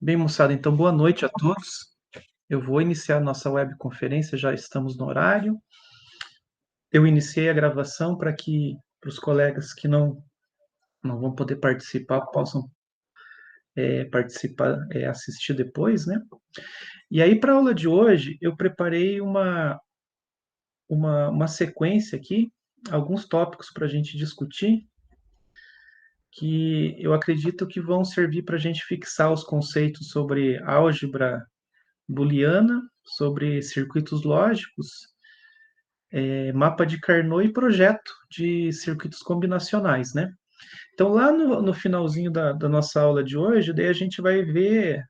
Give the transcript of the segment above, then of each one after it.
Bem, moçada, então boa noite a todos. Eu vou iniciar nossa webconferência, já estamos no horário. Eu iniciei a gravação para que os colegas que não vão poder participar possam participar, assistir depois, né? E aí, para a aula de hoje, eu preparei uma sequência aqui, alguns tópicos para a gente discutir, que eu acredito que vão servir para a gente fixar os conceitos sobre álgebra booleana, sobre circuitos lógicos, mapa de Carnot e projeto de circuitos combinacionais, né? Então, lá no finalzinho da nossa aula de hoje, daí a gente vai ver,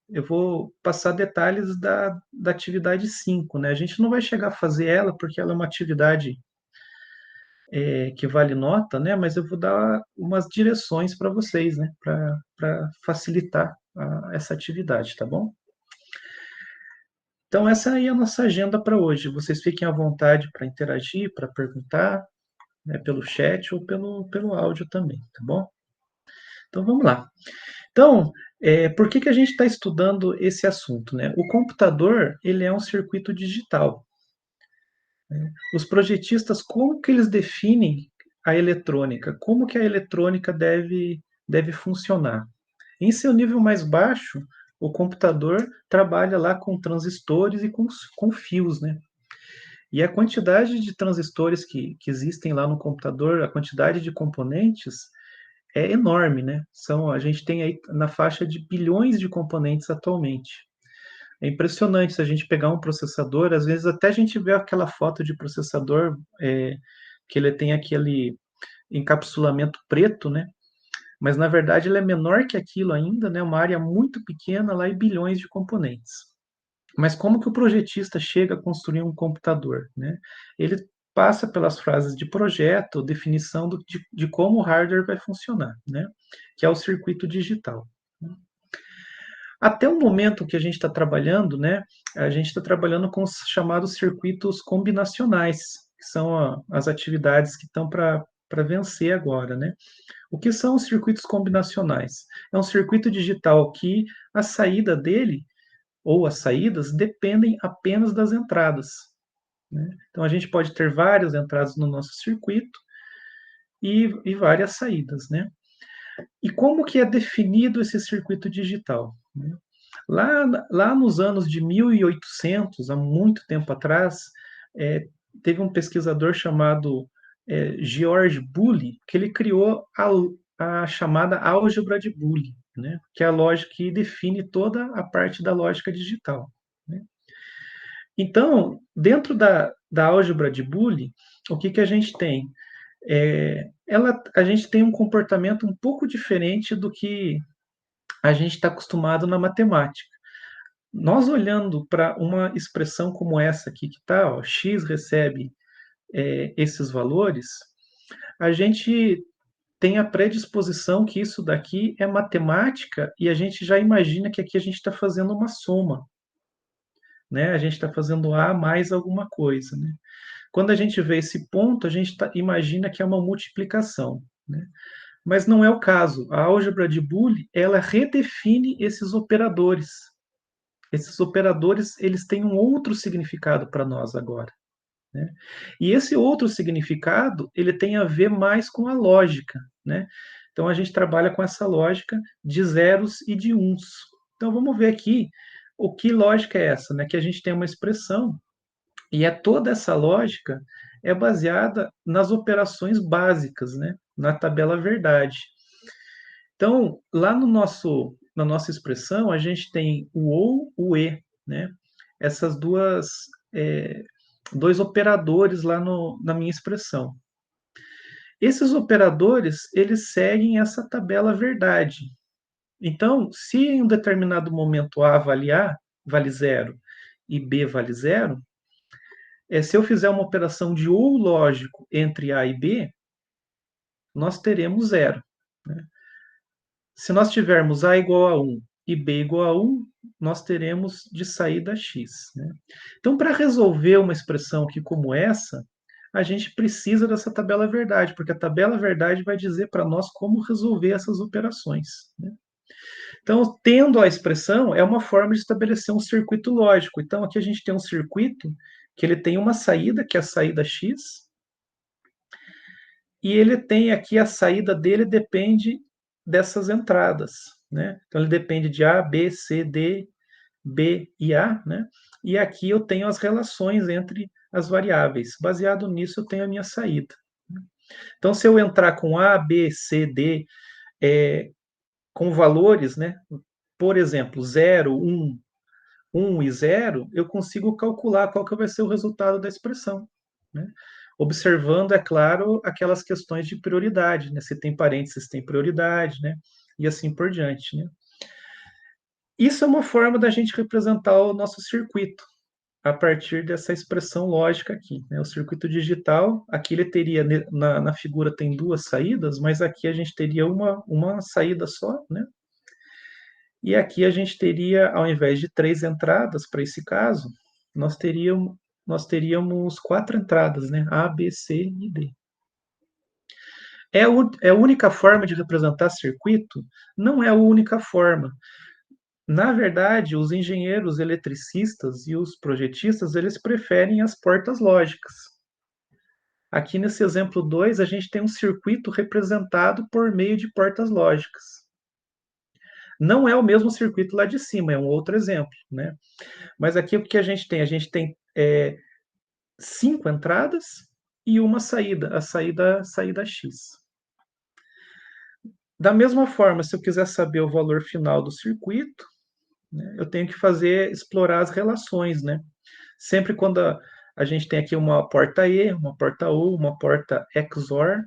eu vou passar detalhes da atividade 5, né? A gente não vai chegar a fazer ela, porque ela é uma atividade que vale nota, né? Mas eu vou dar umas direções para vocês, né? Para facilitar essa atividade, tá bom? Então, essa aí é a nossa agenda para hoje. Vocês fiquem à vontade para interagir, para perguntar, né, pelo chat ou pelo áudio também, tá bom? Então, vamos lá. Então, por que a gente está estudando esse assunto, né? O computador, ele é um circuito digital. Né? Os projetistas, como que eles definem a eletrônica? Como que a eletrônica deve funcionar? Em seu nível mais baixo, o computador trabalha lá com transistores e com fios, né? E a quantidade de transistores que existem lá no computador, a quantidade de componentes é enorme, né? A gente tem aí na faixa de bilhões de componentes atualmente. É impressionante se a gente pegar um processador, às vezes até a gente vê aquela foto de processador que ele tem aquele encapsulamento preto, né? Mas na verdade ele é menor que aquilo ainda, né? Uma área muito pequena lá e bilhões de componentes. Mas como que o projetista chega a construir um computador, né? Ele passa pelas frases de projeto, definição de como o hardware vai funcionar, né? Que é o circuito digital. Até o momento que a gente está trabalhando, né? A gente está trabalhando com os chamados circuitos combinacionais, que são as atividades que estão para vencer agora, né? O que são os circuitos combinacionais? É um circuito digital que a saída dele ou as saídas dependem apenas das entradas, né? Então a gente pode ter várias entradas no nosso circuito e várias saídas, né? E como que é definido esse circuito digital, né? Lá nos anos de 1800, há muito tempo atrás, é, teve um pesquisador chamado George Boole, que ele criou a chamada álgebra de Boole, né? Que é a lógica que define toda a parte da lógica digital, né? Então, dentro da álgebra de Boole, o que a gente tem? A gente tem um comportamento um pouco diferente do que a gente está acostumado na matemática. Nós olhando para uma expressão como essa aqui que está, x recebe esses valores, a gente tem a predisposição que isso daqui é matemática e a gente já imagina que aqui a gente está fazendo uma soma, né? A gente está fazendo A mais alguma coisa, né? Quando a gente vê esse ponto, a gente imagina que é uma multiplicação, né? Mas não é o caso. A álgebra de Boole, ela redefine esses operadores. Esses operadores, eles têm um outro significado para nós agora, né? E esse outro significado, ele tem a ver mais com a lógica, né? Então a gente trabalha com essa lógica de zeros e de uns. Então vamos ver aqui o que lógica é essa, né? Que a gente tem uma expressão e é toda essa lógica é baseada nas operações básicas, né, na tabela verdade. Então, lá no na nossa expressão, a gente tem o ou, o e, né? Essas duas, eh, dois operadores lá na minha expressão. Esses operadores, eles seguem essa tabela verdade. Então, se em um determinado momento A vale zero e B vale zero, se eu fizer uma operação de ou lógico entre A e B, nós teremos zero, né? Se nós tivermos A igual a 1 e B igual a 1, nós teremos de saída x, né? Então, para resolver uma expressão aqui como essa, a gente precisa dessa tabela verdade, porque a tabela verdade vai dizer para nós como resolver essas operações, né? Então, tendo a expressão, é uma forma de estabelecer um circuito lógico. Então, aqui a gente tem um circuito que ele tem uma saída, que é a saída x, e ele tem aqui a saída dele depende dessas entradas, né? Então ele depende de A, B, C, D, B e A, né? E aqui eu tenho as relações entre as variáveis. Baseado nisso, eu tenho a minha saída. Então, se eu entrar com A, B, C, D, com valores, né? Por exemplo, 0, 1 e 0, eu consigo calcular qual que vai ser o resultado da expressão, né? Observando, é claro, aquelas questões de prioridade, né? Se tem parênteses, tem prioridade, né? E assim por diante, né? Isso é uma forma da gente representar o nosso circuito a partir dessa expressão lógica aqui, né? O circuito digital, aqui ele teria, na figura tem duas saídas, mas aqui a gente teria uma saída só, né? E aqui a gente teria, ao invés de 3 entradas para esse caso, nós teríamos 4 entradas, né? A, B, C e D. É a única forma de representar circuito? Não é a única forma. Na verdade, os engenheiros eletricistas e os projetistas, eles preferem as portas lógicas. Aqui nesse exemplo 2, a gente tem um circuito representado por meio de portas lógicas. Não é o mesmo circuito lá de cima, é um outro exemplo, né? Mas aqui o que a gente tem? A gente tem 5 entradas e uma saída, a saída X. Da mesma forma, se eu quiser saber o valor final do circuito, né, eu tenho que explorar as relações, né? Sempre quando a gente tem aqui uma porta E, uma porta U, uma porta XOR,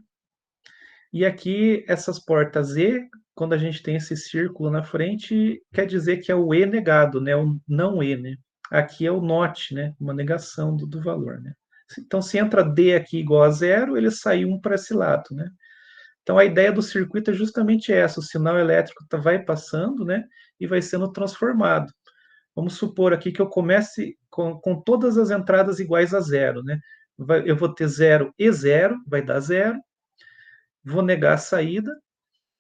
e aqui essas portas E, quando a gente tem esse círculo na frente, quer dizer que é o E negado, né? O não E, né? Aqui é o not, né? Uma negação do valor, né? Então, se entra D aqui igual a zero, ele sai 1 para esse lado, né? Então, a ideia do circuito é justamente essa: o sinal elétrico vai passando, né? E vai sendo transformado. Vamos supor aqui que eu comece com todas as entradas iguais a zero, né? Eu vou ter 0 e 0, vai dar 0. Vou negar a saída,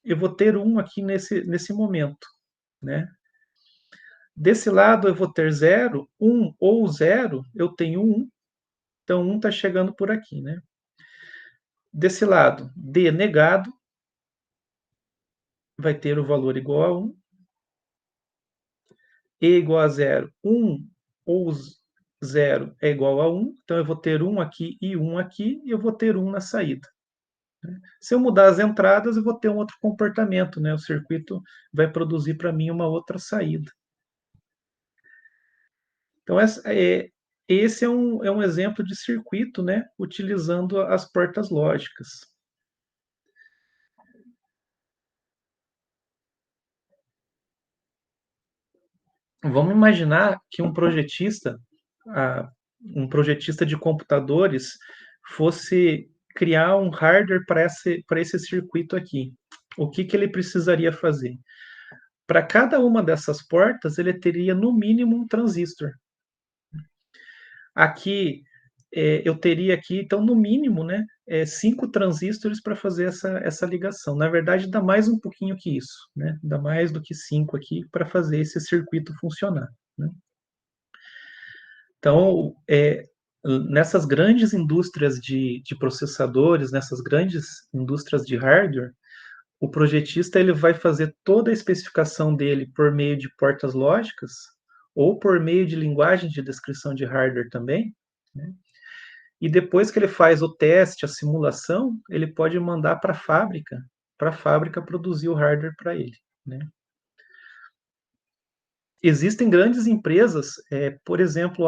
eu vou ter 1 aqui nesse momento, né? Desse lado eu vou ter 0, 1 ou 0, eu tenho 1, então 1 está chegando por aqui, né? Desse lado, D negado, vai ter o valor igual a 1. E igual a 0, 1 ou 0 é igual a 1, então eu vou ter 1 aqui e 1 aqui, e eu vou ter 1 na saída. Se eu mudar as entradas, eu vou ter um outro comportamento, né? O circuito vai produzir para mim uma outra saída. Então, esse é um exemplo de circuito, né? Utilizando as portas lógicas. Vamos imaginar que um projetista de computadores, fosse criar um hardware para esse circuito aqui. O que ele precisaria fazer? Para cada uma dessas portas, ele teria no mínimo um transistor. Aqui, eu teria aqui, então, no mínimo, né, 5 transistores para fazer essa ligação. Na verdade, dá mais um pouquinho que isso, né? Dá mais do que 5 aqui para fazer esse circuito funcionar, né? Então, nessas grandes indústrias de processadores, nessas grandes indústrias de hardware, o projetista ele vai fazer toda a especificação dele por meio de portas lógicas ou por meio de linguagem de descrição de hardware também, né? e depois que ele faz o teste, a simulação, ele pode mandar para a fábrica produzir o hardware para ele, né? Existem grandes empresas, por exemplo,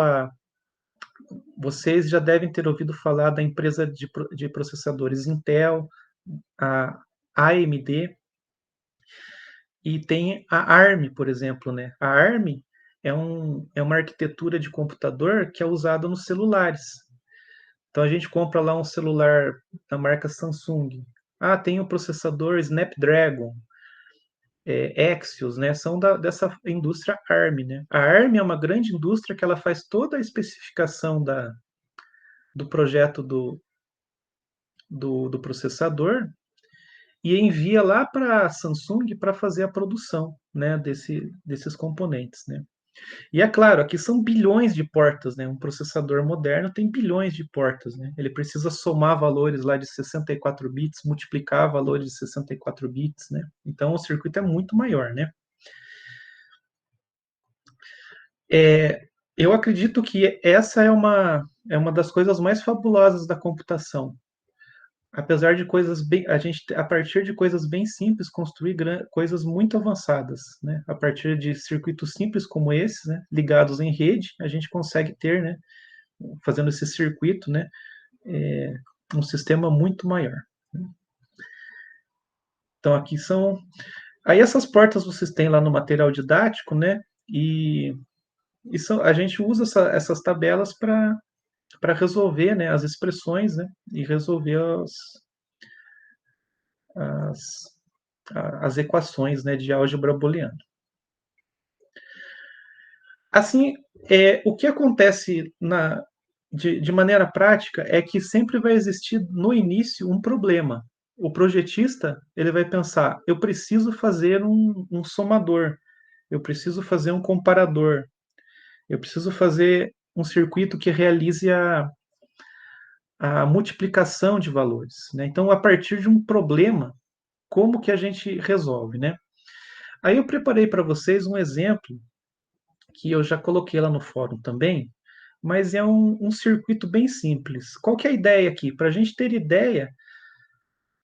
vocês já devem ter ouvido falar da empresa de processadores Intel, a AMD, e tem a ARM, por exemplo, né? A ARM é uma arquitetura de computador que é usada nos celulares. Então a gente compra lá um celular da marca Samsung. Ah, tem o processador Snapdragon, Axios, né? São dessa indústria ARM, né? A ARM é uma grande indústria que ela faz toda a especificação do projeto do processador e envia lá para a Samsung para fazer a produção, né, desses componentes, né? E é claro, aqui são bilhões de portas, né? Um processador moderno tem bilhões de portas, né? Ele precisa somar valores lá de 64 bits, multiplicar valores de 64 bits, né? Então o circuito é muito maior, né? Eu acredito que essa é uma das coisas mais fabulosas da computação. Apesar de coisas bem, a gente, a partir de coisas bem simples, construir coisas muito avançadas, né? A partir de circuitos simples como esses, né? Ligados em rede, a gente consegue ter, né? Fazendo esse circuito, né? É, um sistema muito maior. Então aqui são, aí essas portas vocês têm lá no material didático, né? A gente usa essas tabelas para resolver, né? As expressões, né? E resolver as, as equações, né? De álgebra booleana. Assim, o que acontece de maneira prática é que sempre vai existir no início um problema. O projetista ele vai pensar: eu preciso fazer um somador, eu preciso fazer um comparador, eu preciso fazer um circuito que realize a multiplicação de valores, né? Então, a partir de um problema, como que a gente resolve, né? Aí eu preparei para vocês um exemplo que eu já coloquei lá no fórum também, mas é um circuito bem simples. Qual que é a ideia aqui? Para a gente ter ideia,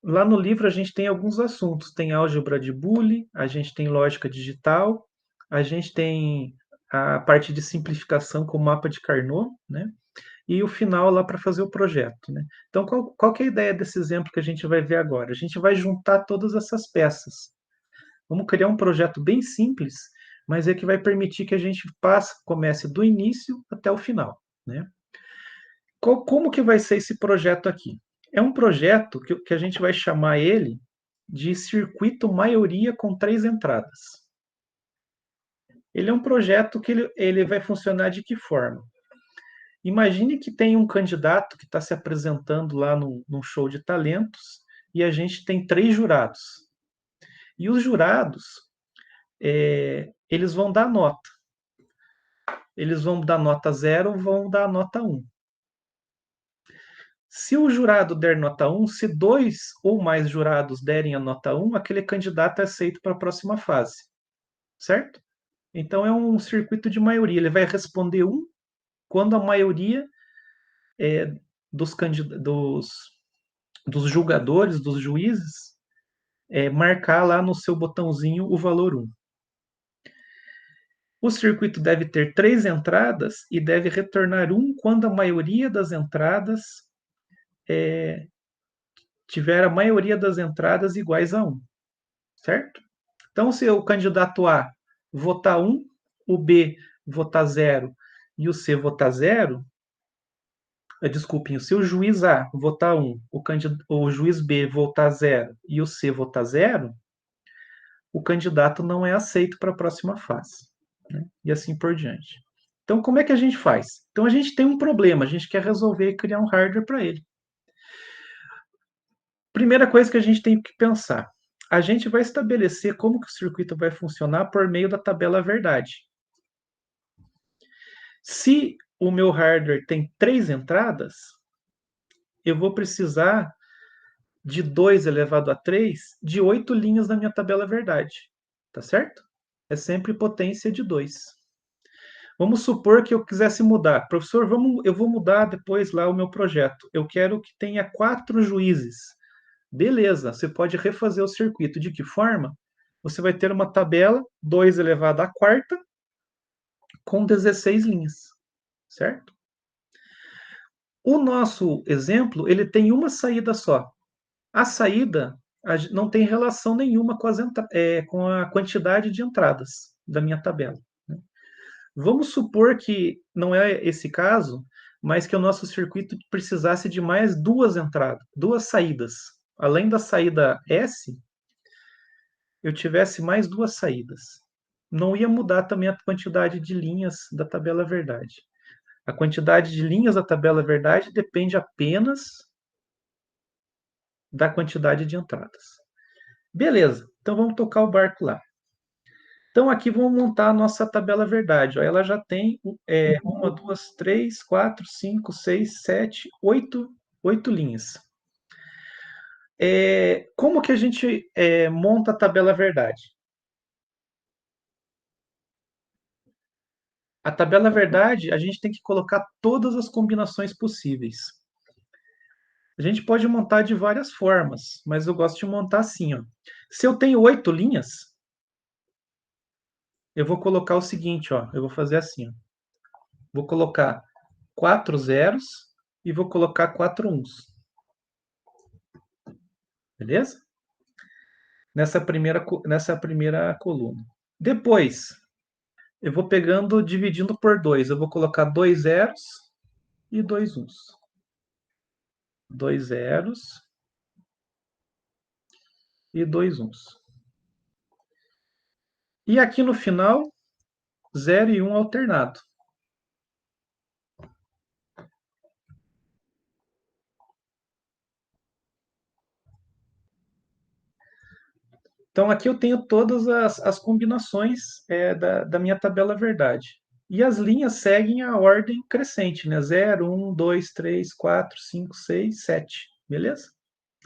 lá no livro a gente tem alguns assuntos. Tem álgebra de Boole, a gente tem lógica digital, a gente tem a parte de simplificação com o mapa de Carnot, né? E o final lá para fazer o projeto, né? Então, qual que é a ideia desse exemplo que a gente vai ver agora? A gente vai juntar todas essas peças. Vamos criar um projeto bem simples, mas é que vai permitir que a gente comece do início até o final, né? Como que vai ser esse projeto aqui? É um projeto que a gente vai chamar ele de circuito maioria com 3 entradas. Ele é um projeto que ele vai funcionar de que forma? Imagine que tem um candidato que está se apresentando lá num show de talentos e a gente tem 3 jurados. E os jurados, eles vão dar nota. Eles vão dar nota 0, vão dar nota 1. Se o jurado der nota 1, se 2 ou mais jurados derem a nota 1, aquele candidato é aceito para a próxima fase, certo? Então é um circuito de maioria. Ele vai responder 1 quando a maioria dos, dos, dos julgadores, dos juízes, marcar lá no seu botãozinho o valor 1. O circuito deve ter 3 entradas e deve retornar 1 quando a maioria das entradas tiver a maioria das entradas iguais a 1, certo? Então, se o candidato A votar 1, o B votar 0 e o C votar 0, desculpem, se o juiz A votar 1, o juiz B votar 0 e o C votar 0, o candidato não é aceito para a próxima fase, né? E assim por diante. Então, como é que a gente faz? Então, a gente tem um problema, a gente quer resolver e criar um hardware para ele. Primeira coisa que a gente tem que pensar, a gente vai estabelecer como que o circuito vai funcionar por meio da tabela verdade. Se o meu hardware tem 3 entradas, eu vou precisar de 2 elevado a 3 de 8 linhas na minha tabela verdade, tá certo? É sempre potência de 2. Vamos supor que eu quisesse mudar. Professor, eu vou mudar depois lá o meu projeto. Eu quero que tenha 4 juízes. Beleza, você pode refazer o circuito. De que forma? Você vai ter uma tabela 2 elevado à quarta com 16 linhas, certo? O nosso exemplo, ele tem uma saída só. A saída não tem relação nenhuma com a quantidade de entradas da minha tabela, né? Vamos supor que não é esse caso, mas que o nosso circuito precisasse de mais 2 entradas, 2 saídas. Além da saída S, eu tivesse mais 2 saídas. Não ia mudar também a quantidade de linhas da tabela verdade. A quantidade de linhas da tabela verdade depende apenas da quantidade de entradas. Beleza, então vamos tocar o barco lá. Então aqui vamos montar a nossa tabela verdade. Ó, ela já tem uma, duas, três, quatro, cinco, seis, sete, oito linhas. Como que a gente monta a tabela verdade? A tabela verdade, a gente tem que colocar todas as combinações possíveis. A gente pode montar de várias formas, mas eu gosto de montar assim, ó. Se eu tenho 8 linhas, eu vou colocar o seguinte, ó. Eu vou fazer assim, ó. Vou colocar 4 zeros e vou colocar 4 uns. Beleza? Nessa primeira coluna. Depois, eu vou pegando, dividindo por 2. Eu vou colocar 2 zeros e 2 uns. 2 zeros e 2 uns. E aqui no final, 0 e 1 alternado. Então, aqui eu tenho todas as combinações da minha tabela verdade. E as linhas seguem a ordem crescente, né? 0, 1, 2, 3, 4, 5, 6, 7. Beleza?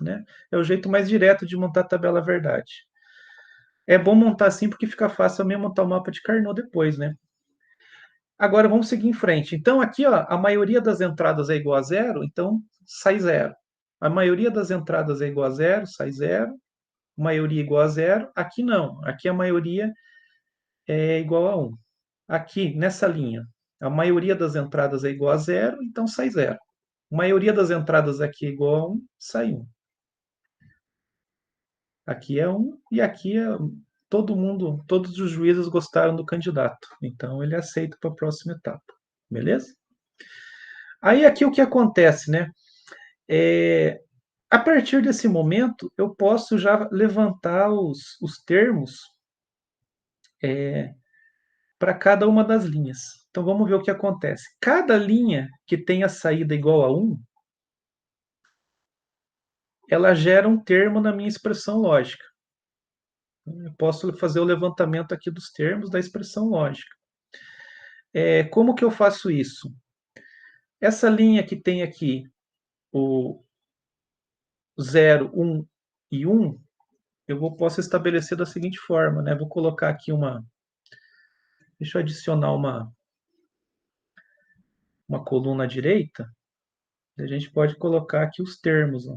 Né? É o jeito mais direto de montar a tabela verdade. É bom montar assim porque fica fácil também montar o mapa de Carnot depois, né? Agora vamos seguir em frente. Então, aqui, ó, a maioria das entradas é igual a zero, então sai zero. A maioria das entradas é igual a zero, sai zero. Maioria igual a zero. Aqui não. Aqui a maioria é igual a 1. Aqui, nessa linha, a maioria das entradas é igual a zero, então sai zero. A maioria das entradas aqui é igual a 1, sai 1. Aqui é 1 e aqui todo mundo, todos os juízes gostaram do candidato. Então ele aceita para a próxima etapa. Beleza? Aí aqui o que acontece, né? A partir desse momento, eu posso já levantar os termos para cada uma das linhas. Então vamos ver o que acontece. Cada linha que tem a saída igual a 1, ela gera um termo na minha expressão lógica. Eu posso fazer o levantamento aqui dos termos da expressão lógica. Como que eu faço isso? Essa linha que tem aqui o 0, 1 e 1, posso estabelecer da seguinte forma, né? Vou colocar aqui deixa eu adicionar uma coluna à direita. A gente pode colocar aqui os termos. Ó.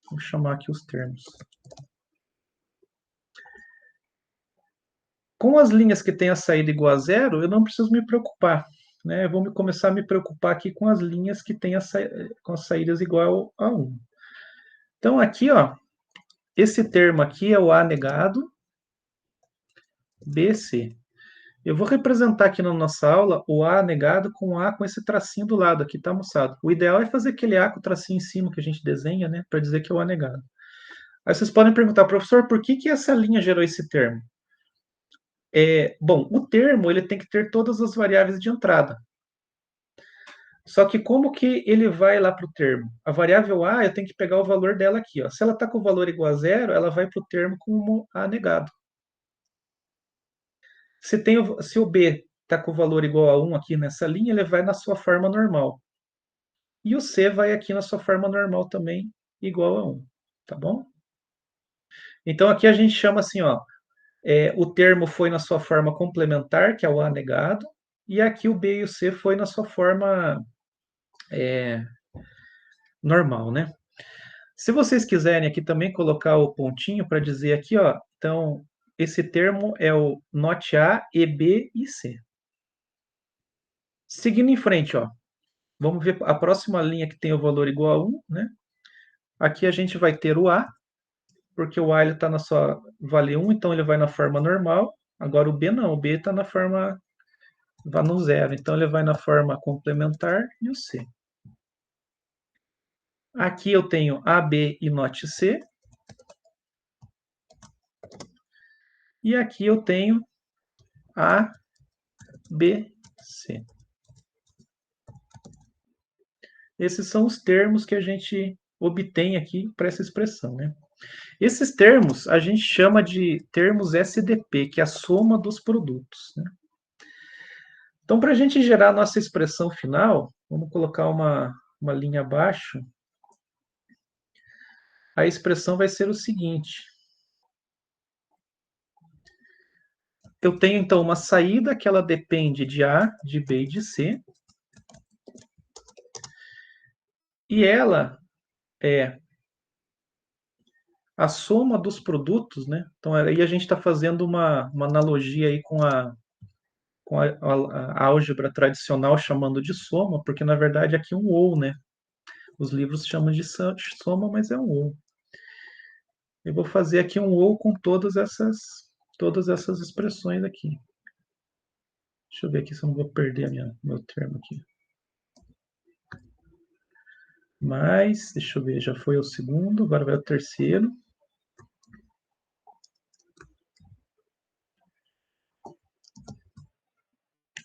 Vou chamar aqui os termos. Com as linhas que têm a saída igual a zero, eu não preciso me preocupar. Né? Eu vou começar a me preocupar aqui com as linhas que têm com as saídas igual a 1. Então, aqui, ó, esse termo aqui é o A negado, BC. Eu vou representar aqui na nossa aula o A negado com A com esse tracinho do lado aqui, tá, moçada? O ideal é fazer aquele A com o tracinho em cima que a gente desenha, né, para dizer que é o A negado. Aí vocês podem perguntar, professor, por que essa linha gerou esse termo? Bom, o termo ele tem que ter todas as variáveis de entrada. Só que como que ele vai lá para o termo? A variável A, eu tenho que pegar o valor dela aqui. Ó. Se ela está com o valor igual a zero, ela vai para o termo como A negado. Se o B está com o valor igual a 1 aqui nessa linha, ele vai na sua forma normal. E o C vai aqui na sua forma normal também, igual a 1. Tá bom? Então aqui a gente chama assim, ó, O termo foi na sua forma complementar, que é o A negado, e aqui o B e o C foi na sua forma normal, né? Se vocês quiserem aqui também colocar o pontinho para dizer aqui, ó, então esse termo é o NOT A, E, B e C. Seguindo em frente, ó, vamos ver a próxima linha que tem o valor igual a 1, né? Aqui a gente vai ter o A, porque o A está na sua vale 1, então ele vai na forma normal. Agora o B não, o B está na forma, vai no zero, então ele vai na forma complementar e o C. Aqui eu tenho A, B e NOT C. E aqui eu tenho A, B, C. Esses são os termos que a gente obtém aqui para essa expressão, né? Esses termos a gente chama de termos SDP, que é a soma dos produtos, né? Então, para a gente gerar a nossa expressão final, vamos colocar uma linha abaixo. A expressão vai ser o seguinte. Eu tenho, então, uma saída que ela depende de A, de B e de C. E ela é a soma dos produtos, né? Então, aí a gente está fazendo uma analogia aí com a álgebra tradicional chamando de soma, porque na verdade aqui é um ou, né? Os livros chamam de soma, mas é um ou. Eu vou fazer aqui um ou com todas essas expressões aqui. Deixa eu ver aqui se eu não vou perder meu termo aqui. Mas, deixa eu ver, já foi o segundo, agora vai o terceiro.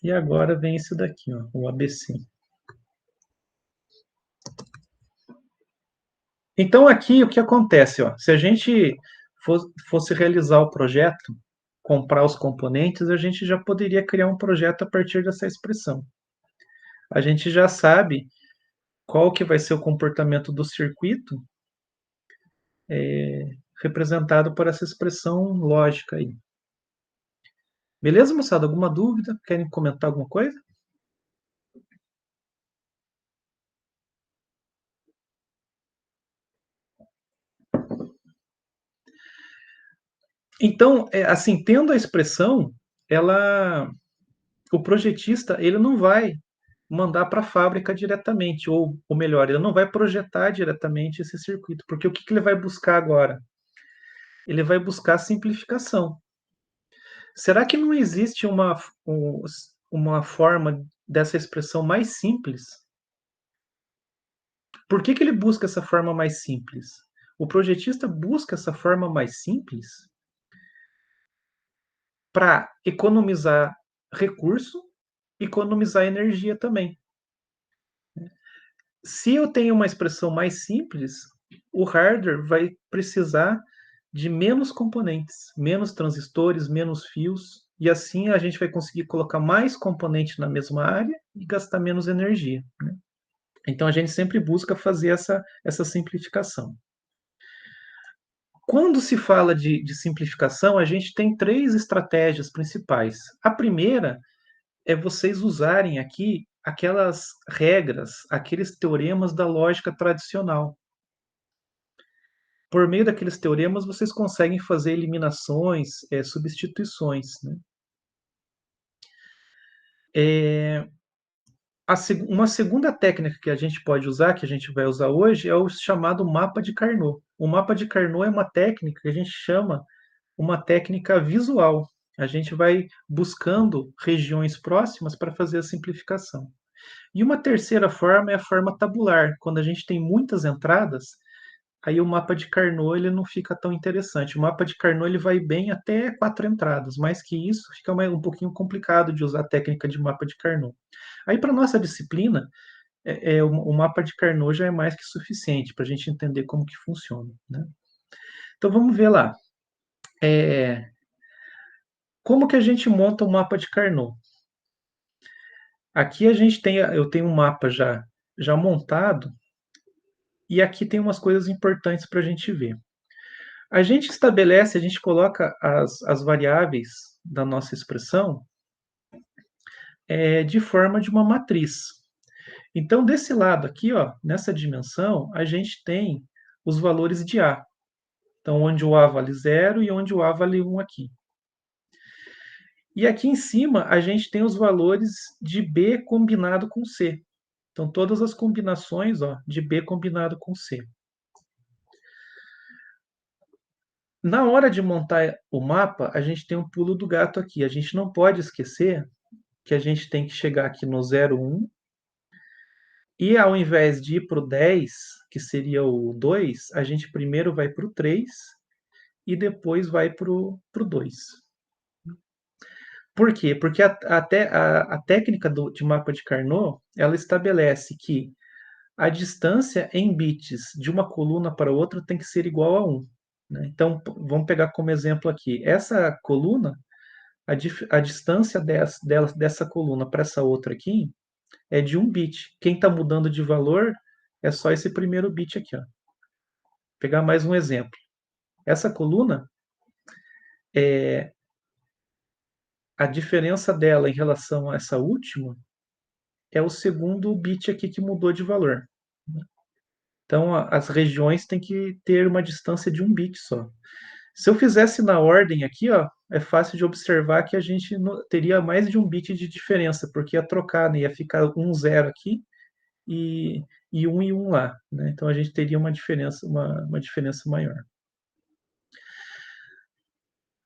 E agora vem esse daqui, ó, o ABC. Então, aqui o que acontece? Ó, se a gente fosse realizar o projeto, comprar os componentes, a gente já poderia criar um projeto a partir dessa expressão. A gente já sabe qual que vai ser o comportamento do circuito representado por essa expressão lógica aí. Beleza, moçada? Alguma dúvida? Querem comentar alguma coisa? Então, assim, tendo a expressão, o projetista ele não vai mandar para a fábrica diretamente, ou melhor, ele não vai projetar diretamente esse circuito, porque o que ele vai buscar agora? Ele vai buscar simplificação. Será que não existe uma forma dessa expressão mais simples? Por que ele busca essa forma mais simples? O projetista busca essa forma mais simples para economizar recurso, economizar energia também. Se eu tenho uma expressão mais simples, o hardware vai precisar de menos componentes, menos transistores, menos fios, e assim a gente vai conseguir colocar mais componente na mesma área e gastar menos energia, né? Então a gente sempre busca fazer essa simplificação. Quando se fala de simplificação, a gente tem três estratégias principais. A primeira é vocês usarem aqui aquelas regras, aqueles teoremas da lógica tradicional. Por meio daqueles teoremas, vocês conseguem fazer eliminações, substituições, né? Uma segunda técnica que a gente pode usar, que a gente vai usar hoje, é o chamado mapa de Carnot. O mapa de Carnot é uma técnica que a gente chama uma técnica visual. A gente vai buscando regiões próximas para fazer a simplificação. E uma terceira forma é a forma tabular. Quando a gente tem muitas entradas, aí o mapa de Carnot ele não fica tão interessante. O mapa de Carnot ele vai bem até 4 entradas, mais que isso fica um pouquinho complicado de usar a técnica de mapa de Carnot. Aí para nossa disciplina, o mapa de Carnot já é mais que suficiente para a gente entender como que funciona, né? Então vamos ver lá. Como que a gente monta o mapa de Carnot? Aqui eu tenho um mapa já montado, e aqui tem umas coisas importantes para a gente ver. A gente estabelece, a gente coloca as variáveis da nossa expressão de forma de uma matriz. Então, desse lado aqui, ó, nessa dimensão, a gente tem os valores de A. Então, onde o A vale 0 e onde o A vale 1 aqui. E aqui em cima, a gente tem os valores de B combinado com C. Então, todas as combinações, ó, de B combinado com C. Na hora de montar o mapa, a gente tem um pulo do gato aqui. A gente não pode esquecer que a gente tem que chegar aqui no 0, 1, e ao invés de ir para o 10, que seria o 2, a gente primeiro vai para o 3 e depois vai para o 2. Por quê? Porque a técnica de mapa de Carnot, ela estabelece que a distância em bits de uma coluna para outra tem que ser igual a 1. Né? Então, vamos pegar como exemplo aqui. Essa coluna, a distância dessa coluna para essa outra aqui é de 1 bit. Quem está mudando de valor é só esse primeiro bit aqui. Ó. Vou pegar mais um exemplo. Essa coluna, a diferença dela em relação a essa última é o segundo bit aqui que mudou de valor. Então, as regiões têm que ter uma distância de 1 bit só. Se eu fizesse na ordem aqui, ó, é fácil de observar que a gente teria mais de 1 bit de diferença, porque ia trocar, né? Ia ficar 1, 0 aqui e 1 e 1 lá. Né? Então, a gente teria uma diferença maior.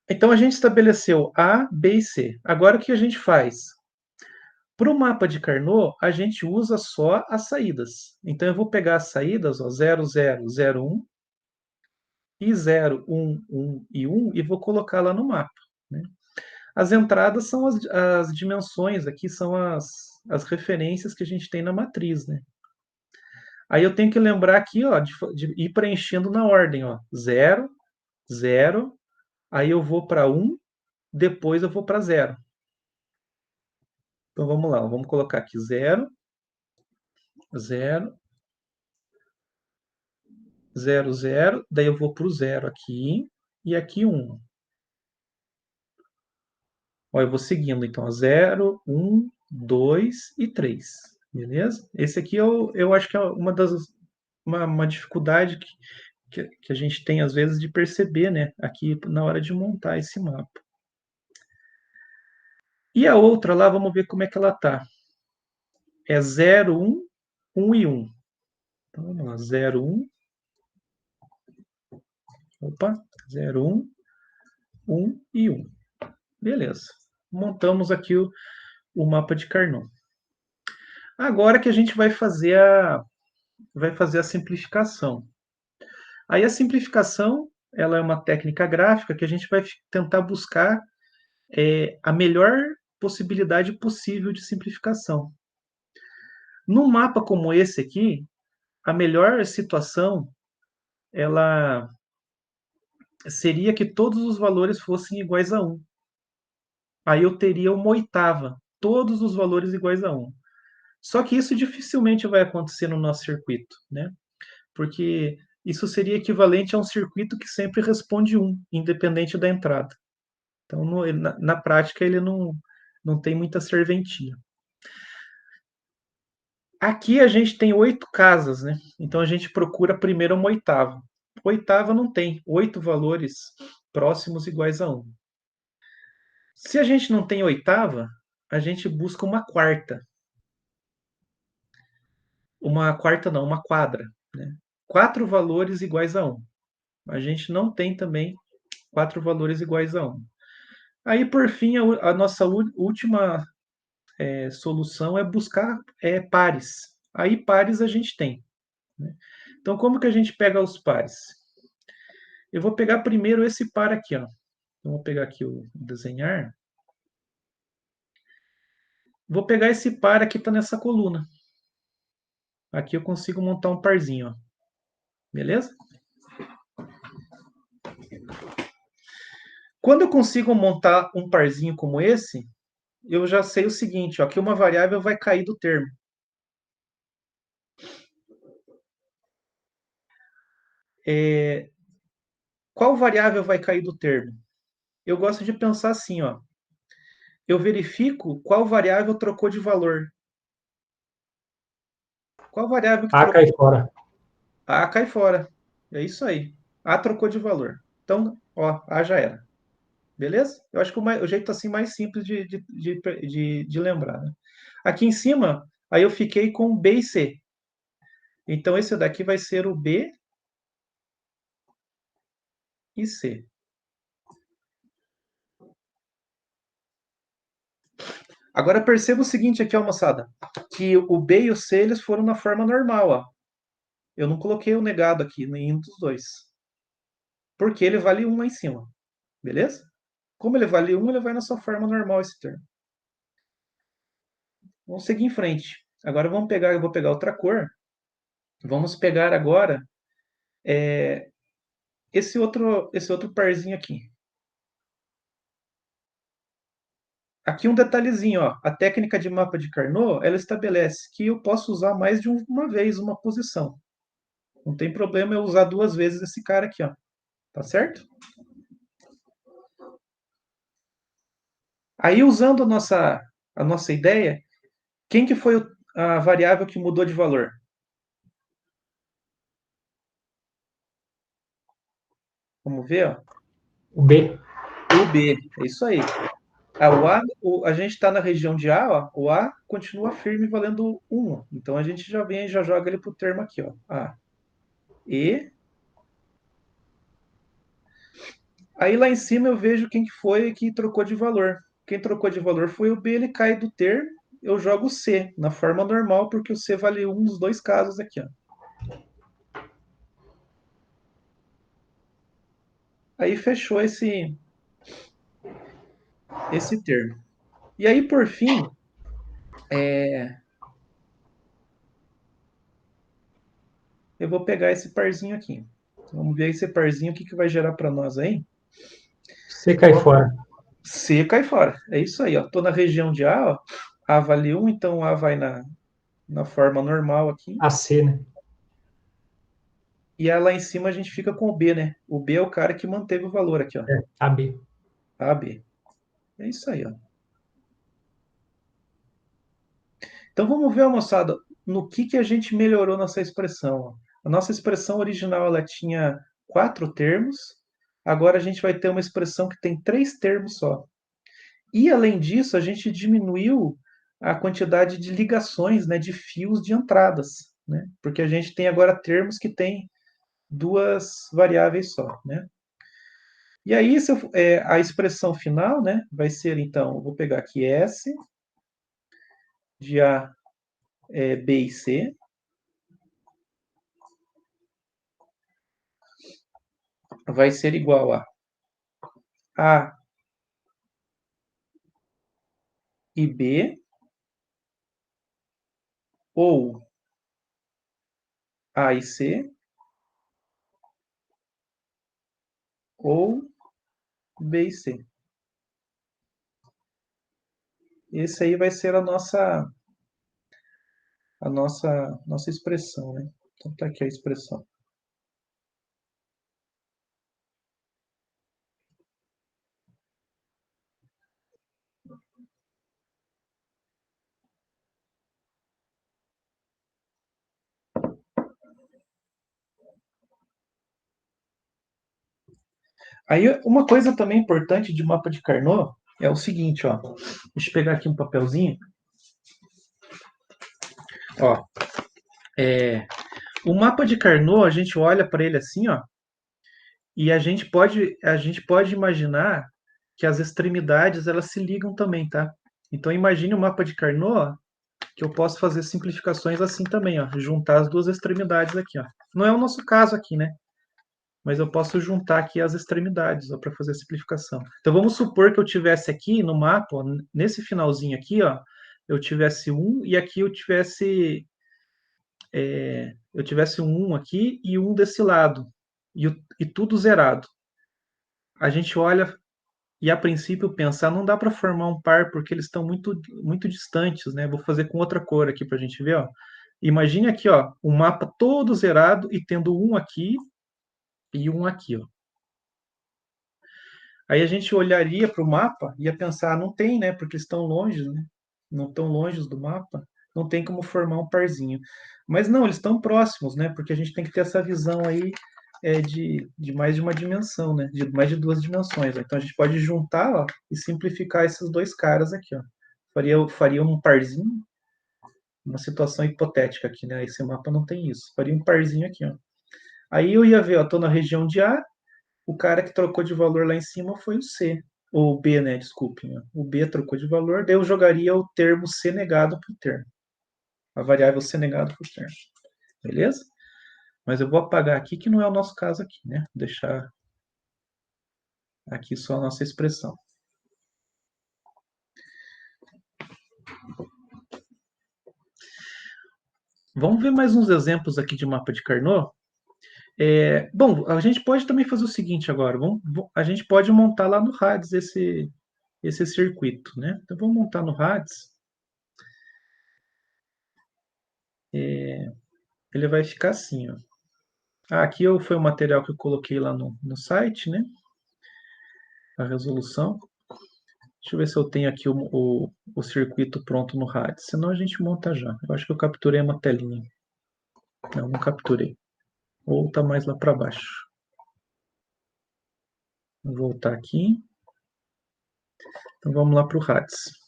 Então, a gente estabeleceu A, B e C. Agora, o que a gente faz? Para o mapa de Carnot, a gente usa só as saídas. Então, eu vou pegar as saídas, ó, 0, 0, 0, 1, e 0, 1, 1 e 1, e vou colocar lá no mapa. Né? As entradas são as dimensões, aqui são as referências que a gente tem na matriz. Né? Aí eu tenho que lembrar aqui ó, de ir preenchendo na ordem. Ó, 0, 0, aí eu vou para 1, depois eu vou para 0. Então vamos lá, vamos colocar aqui 0, 0, 0, 0, daí eu vou para o 0 aqui, e aqui 1. Ó, eu vou seguindo, então, 0, 1, 2 e 3, beleza? Esse aqui eu acho que é uma dificuldade que a gente tem, às vezes, de perceber, né, aqui na hora de montar esse mapa. E a outra lá, vamos ver como é que ela tá. É 0, 1, 1 e 1. Então, vamos lá, 0, 1, opa, 0, 1, 1 e 1. Beleza. Montamos aqui o mapa de Carnot. Agora que a gente vai fazer a simplificação. Aí a simplificação, ela é uma técnica gráfica que a gente vai tentar buscar a melhor possibilidade possível de simplificação. Num mapa como esse aqui, a melhor situação, ela seria que todos os valores fossem iguais a 1. Aí eu teria uma oitava, todos os valores iguais a 1. Só que isso dificilmente vai acontecer no nosso circuito, né? Porque isso seria equivalente a um circuito que sempre responde 1, independente da entrada. Então, na prática, ele não tem muita serventia. Aqui a gente tem 8 casas, né? Então a gente procura primeiro uma oitava. Oitava não tem 8 valores próximos iguais a 1. Se a gente não tem oitava, a gente busca uma quarta. Uma quarta não, uma quadra. Né? 4 valores iguais a 1. A gente não tem também 4 valores iguais a 1. Aí, por fim, a nossa última solução é buscar pares. Aí, pares a gente tem. Né? Então, como que a gente pega os pares? Eu vou pegar primeiro esse par aqui. Ó. Então, vou pegar aqui o desenhar. Vou pegar esse par aqui que está nessa coluna. Aqui eu consigo montar um parzinho. Ó. Beleza? Quando eu consigo montar um parzinho como esse, eu já sei o seguinte, ó, que uma variável vai cair do termo. qual variável vai cair do termo? Eu gosto de pensar assim, ó. Eu verifico qual variável trocou de valor. Qual variável que A cai trocou? fora. A cai fora. É isso aí. A trocou de valor. Então, ó, A já era. Beleza? Eu acho que o jeito assim mais simples de lembrar, né? Aqui em cima, aí eu fiquei com B e C. Então, esse daqui vai ser o B e C. Agora perceba o seguinte aqui, ó, moçada, que o B e o C eles foram na forma normal, ó. Eu não coloquei o negado aqui, nenhum dos dois. Porque ele vale 1 lá em cima. Beleza? Como ele vale 1, ele vai na sua forma normal esse termo. Vamos seguir em frente. Agora eu vou pegar outra cor. Vamos pegar agora esse outro parzinho aqui. Aqui um detalhezinho, ó. A técnica de mapa de Carnot, ela estabelece que eu posso usar mais de uma vez uma posição. Não tem problema eu usar 2 vezes esse cara aqui, ó. Tá certo? Aí, usando a nossa ideia, quem que foi a variável que mudou de valor? Vamos ver, ó. O B. O B, é isso aí. A gente está na região de A, ó, o A continua firme valendo 1. Então a gente já vem e já joga ele para o termo aqui, ó. A. E. Aí lá em cima eu vejo quem que foi que trocou de valor. Quem trocou de valor foi o B, ele cai do termo, eu jogo o C na forma normal, porque o C vale 1 nos dois casos aqui, ó. Aí fechou esse termo. E aí, por fim, eu vou pegar esse parzinho aqui. Vamos ver esse parzinho, o que vai gerar para nós aí. C cai fora. C cai fora. É isso aí, ó. Tô na região de A, ó. A vale 1, então A vai na forma normal aqui. AC, né? E aí lá em cima a gente fica com o B, né? O B é o cara que manteve o valor aqui, ó. É, AB. AB. É isso aí, ó. Então vamos ver, moçada, no que a gente melhorou nessa expressão, ó. A nossa expressão original ela tinha 4 termos. Agora a gente vai ter uma expressão que tem 3 termos só. E, além disso, a gente diminuiu a quantidade de ligações, né, de fios de entradas, né? Porque a gente tem agora termos que têm 2 variáveis só, né? E aí, a expressão final, né, vai ser, então, eu vou pegar aqui S de A, B e C, vai ser igual A e B, ou A e C, ou B e C. Esse aí vai ser a nossa expressão, né? Então tá aqui a expressão. Aí, uma coisa também importante de mapa de Carnot é o seguinte, ó. Deixa eu pegar aqui um papelzinho. Ó, o mapa de Carnot, a gente olha para ele assim, ó, e a gente pode imaginar que as extremidades elas se ligam também, tá? Então imagine o mapa de Carnot, que eu posso fazer simplificações assim também, ó, juntar as duas extremidades aqui, ó. Não é o nosso caso aqui, né? Mas eu posso juntar aqui as extremidades para fazer a simplificação. Então vamos supor que eu tivesse aqui no mapa, ó, nesse finalzinho aqui, ó, eu tivesse 1 e aqui eu tivesse um 1 aqui e um desse lado, e tudo zerado. A gente olha e a princípio pensa, não dá para formar um par porque eles estão muito, muito distantes, né? Vou fazer com outra cor aqui para a gente ver, ó. Imagine aqui, ó, o mapa todo zerado e tendo um aqui e um aqui, ó. Aí a gente olharia para o mapa e ia pensar, não tem, né? Porque eles estão longe, né? Não estão longe do mapa, não tem como formar um parzinho. Mas não, eles estão próximos, né? Porque a gente tem que ter essa visão aí de mais de uma dimensão, né? De mais de duas dimensões. Então a gente pode juntar, ó, e simplificar esses dois caras aqui, ó. Faria um parzinho, uma situação hipotética aqui, né? Esse mapa não tem isso. Faria um parzinho aqui, ó. Aí eu ia ver, ó, tô na região de A, o cara que trocou de valor lá em cima foi o C. Ou o B, né? Desculpe. Né? O B trocou de valor, daí eu jogaria o termo C negado por termo. A variável C negado por termo. Beleza? Mas eu vou apagar aqui, que não é o nosso caso aqui, né? Vou deixar aqui só a nossa expressão. Vamos ver mais uns exemplos aqui de mapa de Carnot. Bom, a gente pode também fazer o seguinte agora. A gente pode montar lá no RADS esse circuito, né? Então vamos montar no RADS. Ele vai ficar assim, ó. Aqui foi o material que eu coloquei lá no site, né? A resolução. Deixa eu ver se eu tenho aqui o circuito pronto no RAD. Senão a gente monta já. Eu acho que eu capturei uma telinha. Não capturei. Ou está mais lá para baixo. Vou voltar aqui. Então vamos lá para o RADS.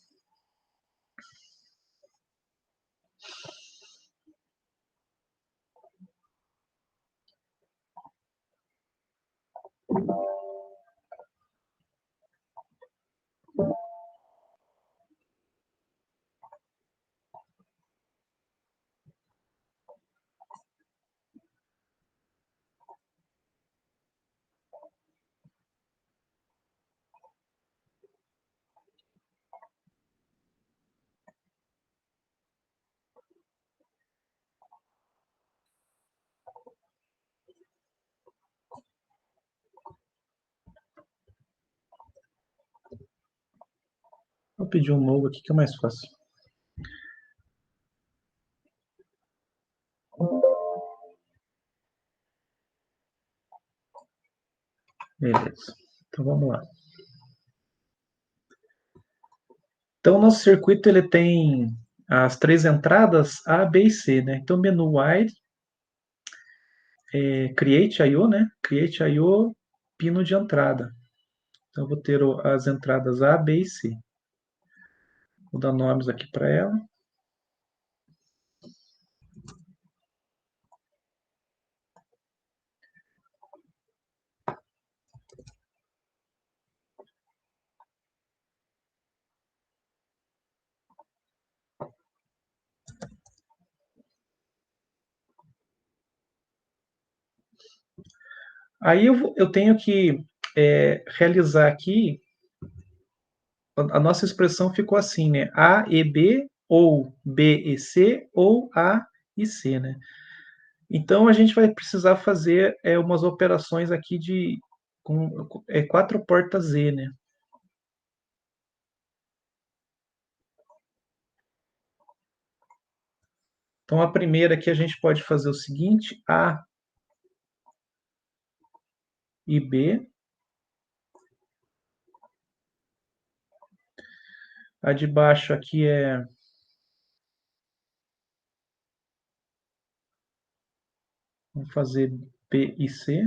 Vou pedir um novo aqui que é mais fácil. Beleza. Então vamos lá. Então o nosso circuito ele tem as três entradas A, B e C, né? Então menu wide, create I/O, né? Create I/O, pino de entrada. Então eu vou ter as entradas A, B e C. Vou dar nomes aqui para ela. Aí eu tenho que realizar aqui, a nossa expressão ficou assim, né? A e B, ou B e C, ou A e C, né? Então a gente vai precisar fazer umas operações aqui com quatro portas Z, né? Então a primeira aqui a gente pode fazer o seguinte, A e B. A de baixo aqui vamos fazer B e C.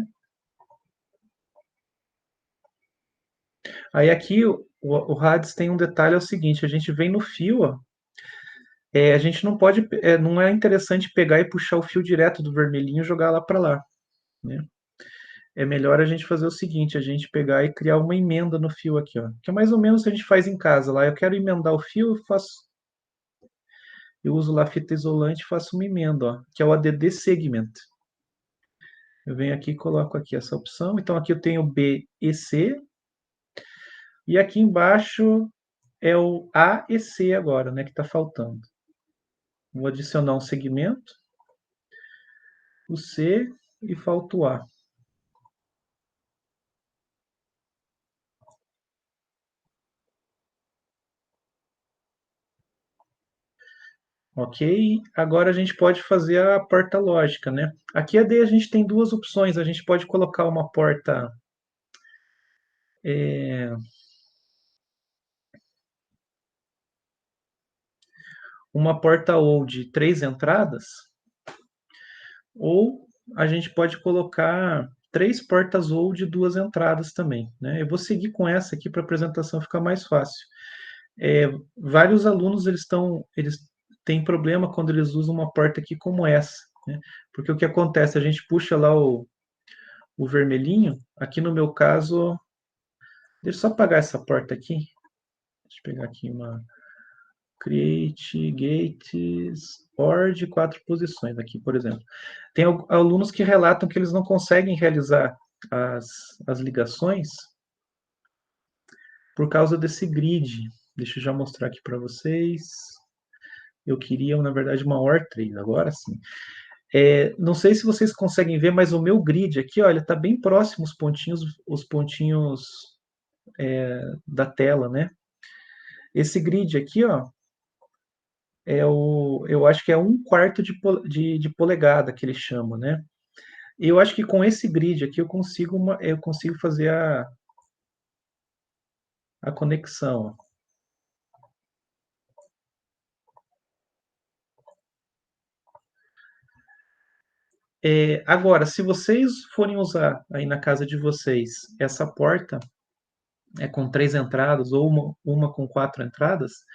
Aí aqui o RADS tem um detalhe, é o seguinte, a gente vem no fio, ó, a gente não pode, não é interessante pegar e puxar o fio direto do vermelhinho e jogar lá para lá, né? É melhor a gente fazer o seguinte, a gente pegar e criar uma emenda no fio aqui, ó, que é mais ou menos o que a gente faz em casa lá. Eu quero emendar o fio, eu uso lá fita isolante e faço uma emenda, ó, que é o ADD Segment. Eu venho aqui e coloco aqui essa opção. Então aqui eu tenho B e C, e aqui embaixo é o A e C agora, né, que está faltando. Vou adicionar um segmento, o C e falta o A. Ok? Agora a gente pode fazer a porta lógica, né? Aqui a gente tem duas opções. A gente pode colocar uma porta uma porta ou de 3 entradas, ou a gente pode colocar 3 portas ou de 2 entradas também, né? Eu vou seguir com essa aqui para a apresentação ficar mais fácil. Vários alunos eles têm problema quando eles usam uma porta aqui como essa, né? Porque o que acontece? A gente puxa lá o vermelhinho, aqui no meu caso, deixa eu só apagar essa porta aqui. Deixa eu pegar aqui uma Create Gates OR de 4 posições aqui, por exemplo. Tem alunos que relatam que eles não conseguem realizar as ligações por causa desse grid. Deixa eu já mostrar aqui para vocês. Eu queria, na verdade, uma OR 3, agora sim. Não sei se vocês conseguem ver, mas o meu grid aqui, olha, está bem próximo os pontinhos da tela, né? Esse grid aqui, ó, eu acho que é 1/4 de polegada que ele chama, né? E eu acho que com esse grid aqui eu consigo fazer a conexão. Agora, se vocês forem usar aí na casa de vocês essa porta com 3 entradas ou uma com 4 entradas,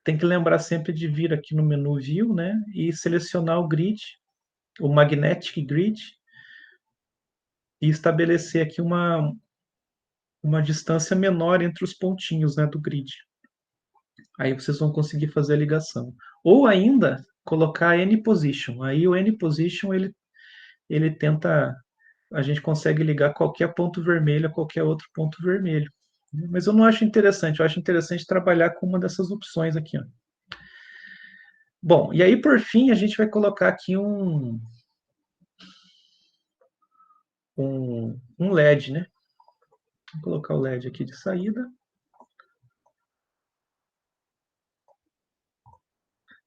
tem que lembrar sempre de vir aqui no menu View, né, e selecionar o grid, o Magnetic Grid, e estabelecer aqui uma distância menor entre os pontinhos, né, do grid. Aí vocês vão conseguir fazer a ligação. Ou ainda colocar N position. Aí o N position ele tenta, a gente consegue ligar qualquer ponto vermelho a qualquer outro ponto vermelho. Mas eu não acho interessante. Eu acho interessante trabalhar com uma dessas opções aqui, ó. Bom, e aí por fim a gente vai colocar aqui um LED, né? Vou colocar o LED aqui de saída.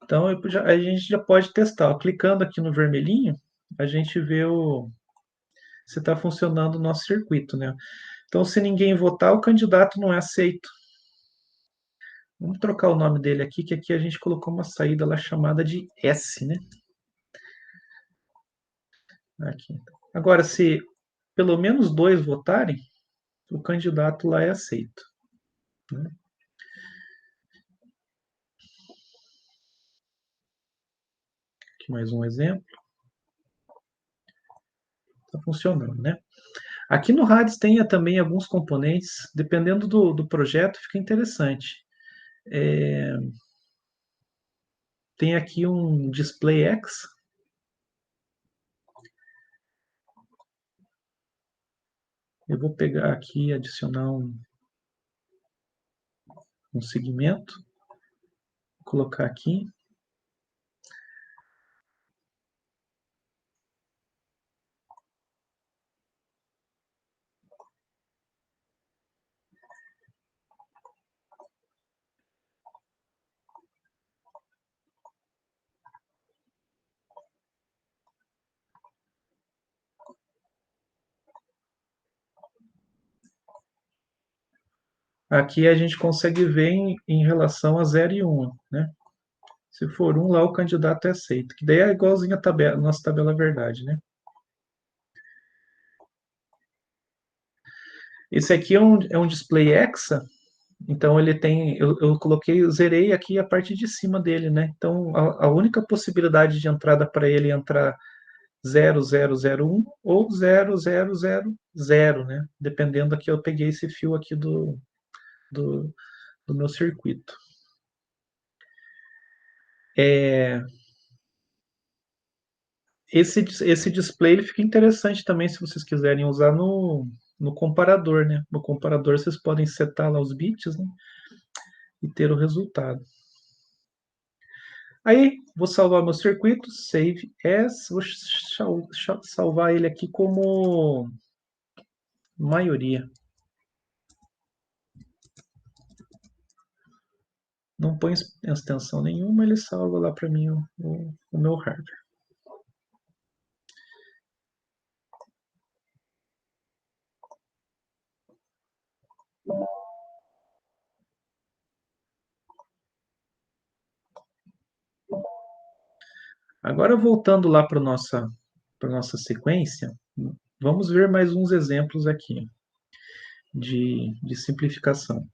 Então a gente já pode testar. Ó. Clicando aqui no vermelhinho, a gente vê se está funcionando o nosso circuito, né? Então, se ninguém votar, o candidato não é aceito. Vamos trocar o nome dele aqui, que aqui a gente colocou uma saída lá chamada de S, né? Aqui. Agora, se pelo menos 2 votarem, o candidato lá é aceito. Né? Aqui mais um exemplo. Está funcionando, né? Aqui no RADS tem também alguns componentes, dependendo do projeto, fica interessante. Tem aqui um Display X. Eu vou pegar aqui e adicionar um segmento. Vou colocar aqui. Aqui a gente consegue ver em relação a 0 e 1, né? Se for 1, lá o candidato é aceito. Que daí é igualzinho a tabela, nossa tabela verdade, né? Esse aqui é um display hexa, então ele tem, eu coloquei, eu zerei aqui a parte de cima dele, né? Então a única possibilidade de entrada para ele é entrar 0001 ou 0000, né? Dependendo aqui, eu peguei esse fio aqui do, do meu circuito. Esse display ele fica interessante também se vocês quiserem usar no comparador, né? No comparador vocês podem setar lá os bits, né? E ter o resultado. Aí, vou salvar meu circuito, Save As, vou salvar ele aqui como maioria. Não põe extensão nenhuma, ele salva lá para mim o meu hardware. Agora, voltando lá para nossa sequência, vamos ver mais uns exemplos aqui de simplificação.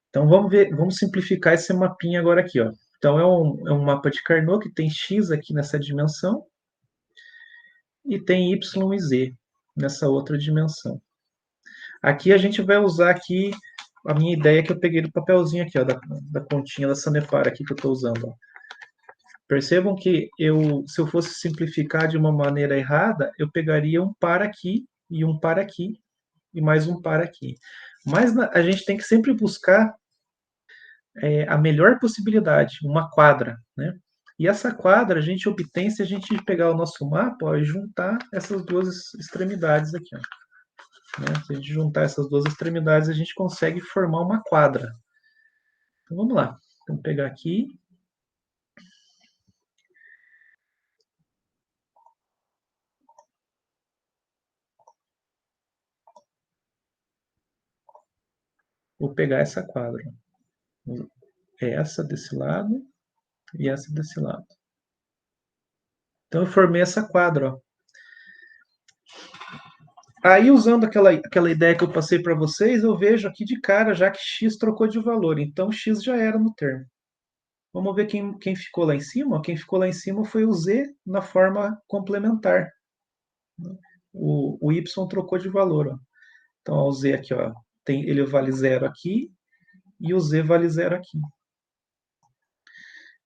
Então, vamos simplificar esse mapinha agora aqui, ó. Então, é um mapa de Carnot que tem x aqui nessa dimensão e tem y e z nessa outra dimensão. Aqui a gente vai usar aqui a minha ideia que eu peguei do papelzinho aqui, ó, da continha da Sanepar aqui que eu estou usando. Ó. Percebam que se eu fosse simplificar de uma maneira errada, eu pegaria um par aqui e um par aqui e mais um par aqui. Mas a gente tem que sempre buscar a melhor possibilidade, uma quadra, né? E essa quadra a gente obtém se a gente pegar o nosso mapa ó, e juntar essas duas extremidades aqui. Ó, né? Se a gente juntar essas duas extremidades, a gente consegue formar uma quadra. Então vamos lá. Vamos pegar aqui. Vou pegar essa quadra. Essa desse lado e essa desse lado. Então eu formei essa quadra. Ó. Aí, usando aquela ideia que eu passei para vocês, eu vejo aqui de cara já que x trocou de valor. Então, x já era no termo. Vamos ver quem ficou lá em cima. Quem ficou lá em cima foi o z na forma complementar. O y trocou de valor. Ó. Então, ó, o z aqui, ó, ele vale 0 aqui e o z vale 0 aqui.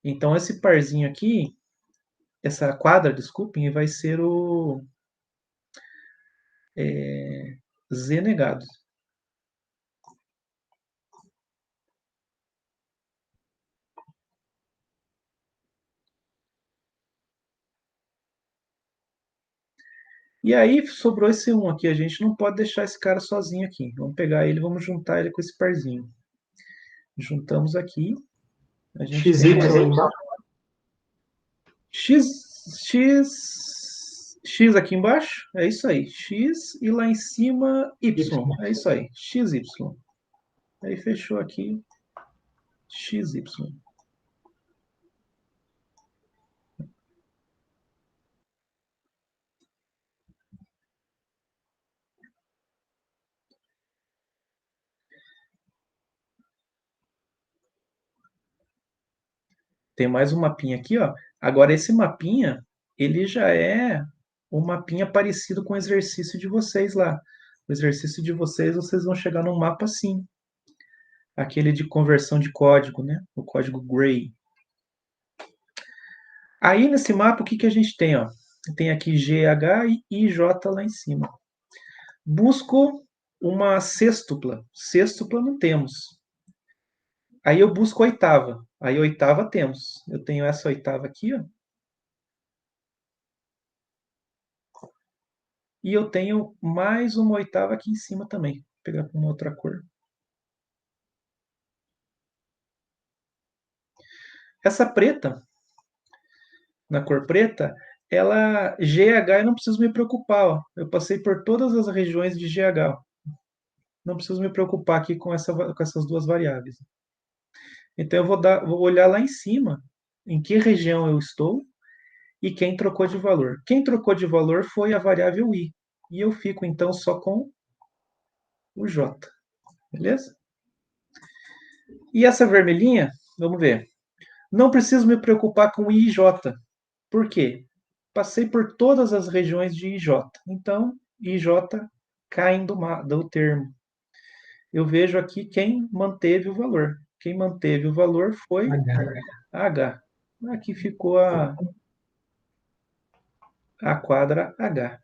Então, esse parzinho aqui, essa quadra, desculpem, vai ser o z negado. E aí sobrou esse 1 aqui. A gente não pode deixar esse cara sozinho aqui. Vamos pegar ele e vamos juntar ele com esse parzinho. Juntamos aqui. A gente XY tem embaixo. X aqui embaixo. É isso aí. X e lá em cima Y. Y. É isso aí. XY. Aí fechou aqui. XY. Tem mais um mapinha aqui, ó. Agora, esse mapinha, ele já é um mapinha parecido com o exercício de vocês lá. O exercício de vocês vão chegar num mapa assim. Aquele de conversão de código, né? O código Gray. Aí, nesse mapa, o que a gente tem, ó? Tem aqui GH e IJ lá em cima. Busco uma sextupla. Sextupla não temos. Aí eu busco oitava. Aí oitava temos. Eu tenho essa oitava aqui, ó. E eu tenho mais uma oitava aqui em cima também. Vou pegar com uma outra cor. Essa preta, na cor preta, ela GH eu não preciso me preocupar. Ó. Eu passei por todas as regiões de GH. Ó. Não preciso me preocupar aqui com essas duas variáveis. Então eu vou olhar lá em cima em que região eu estou e quem trocou de valor. Quem trocou de valor foi a variável i. E eu fico então só com o j. Beleza? E essa vermelhinha, vamos ver. Não preciso me preocupar com i e j. Por quê? Passei por todas as regiões de ij. Então, ij caem do termo. Eu vejo aqui quem manteve o valor. Quem manteve o valor foi H. Aqui ficou a quadra H.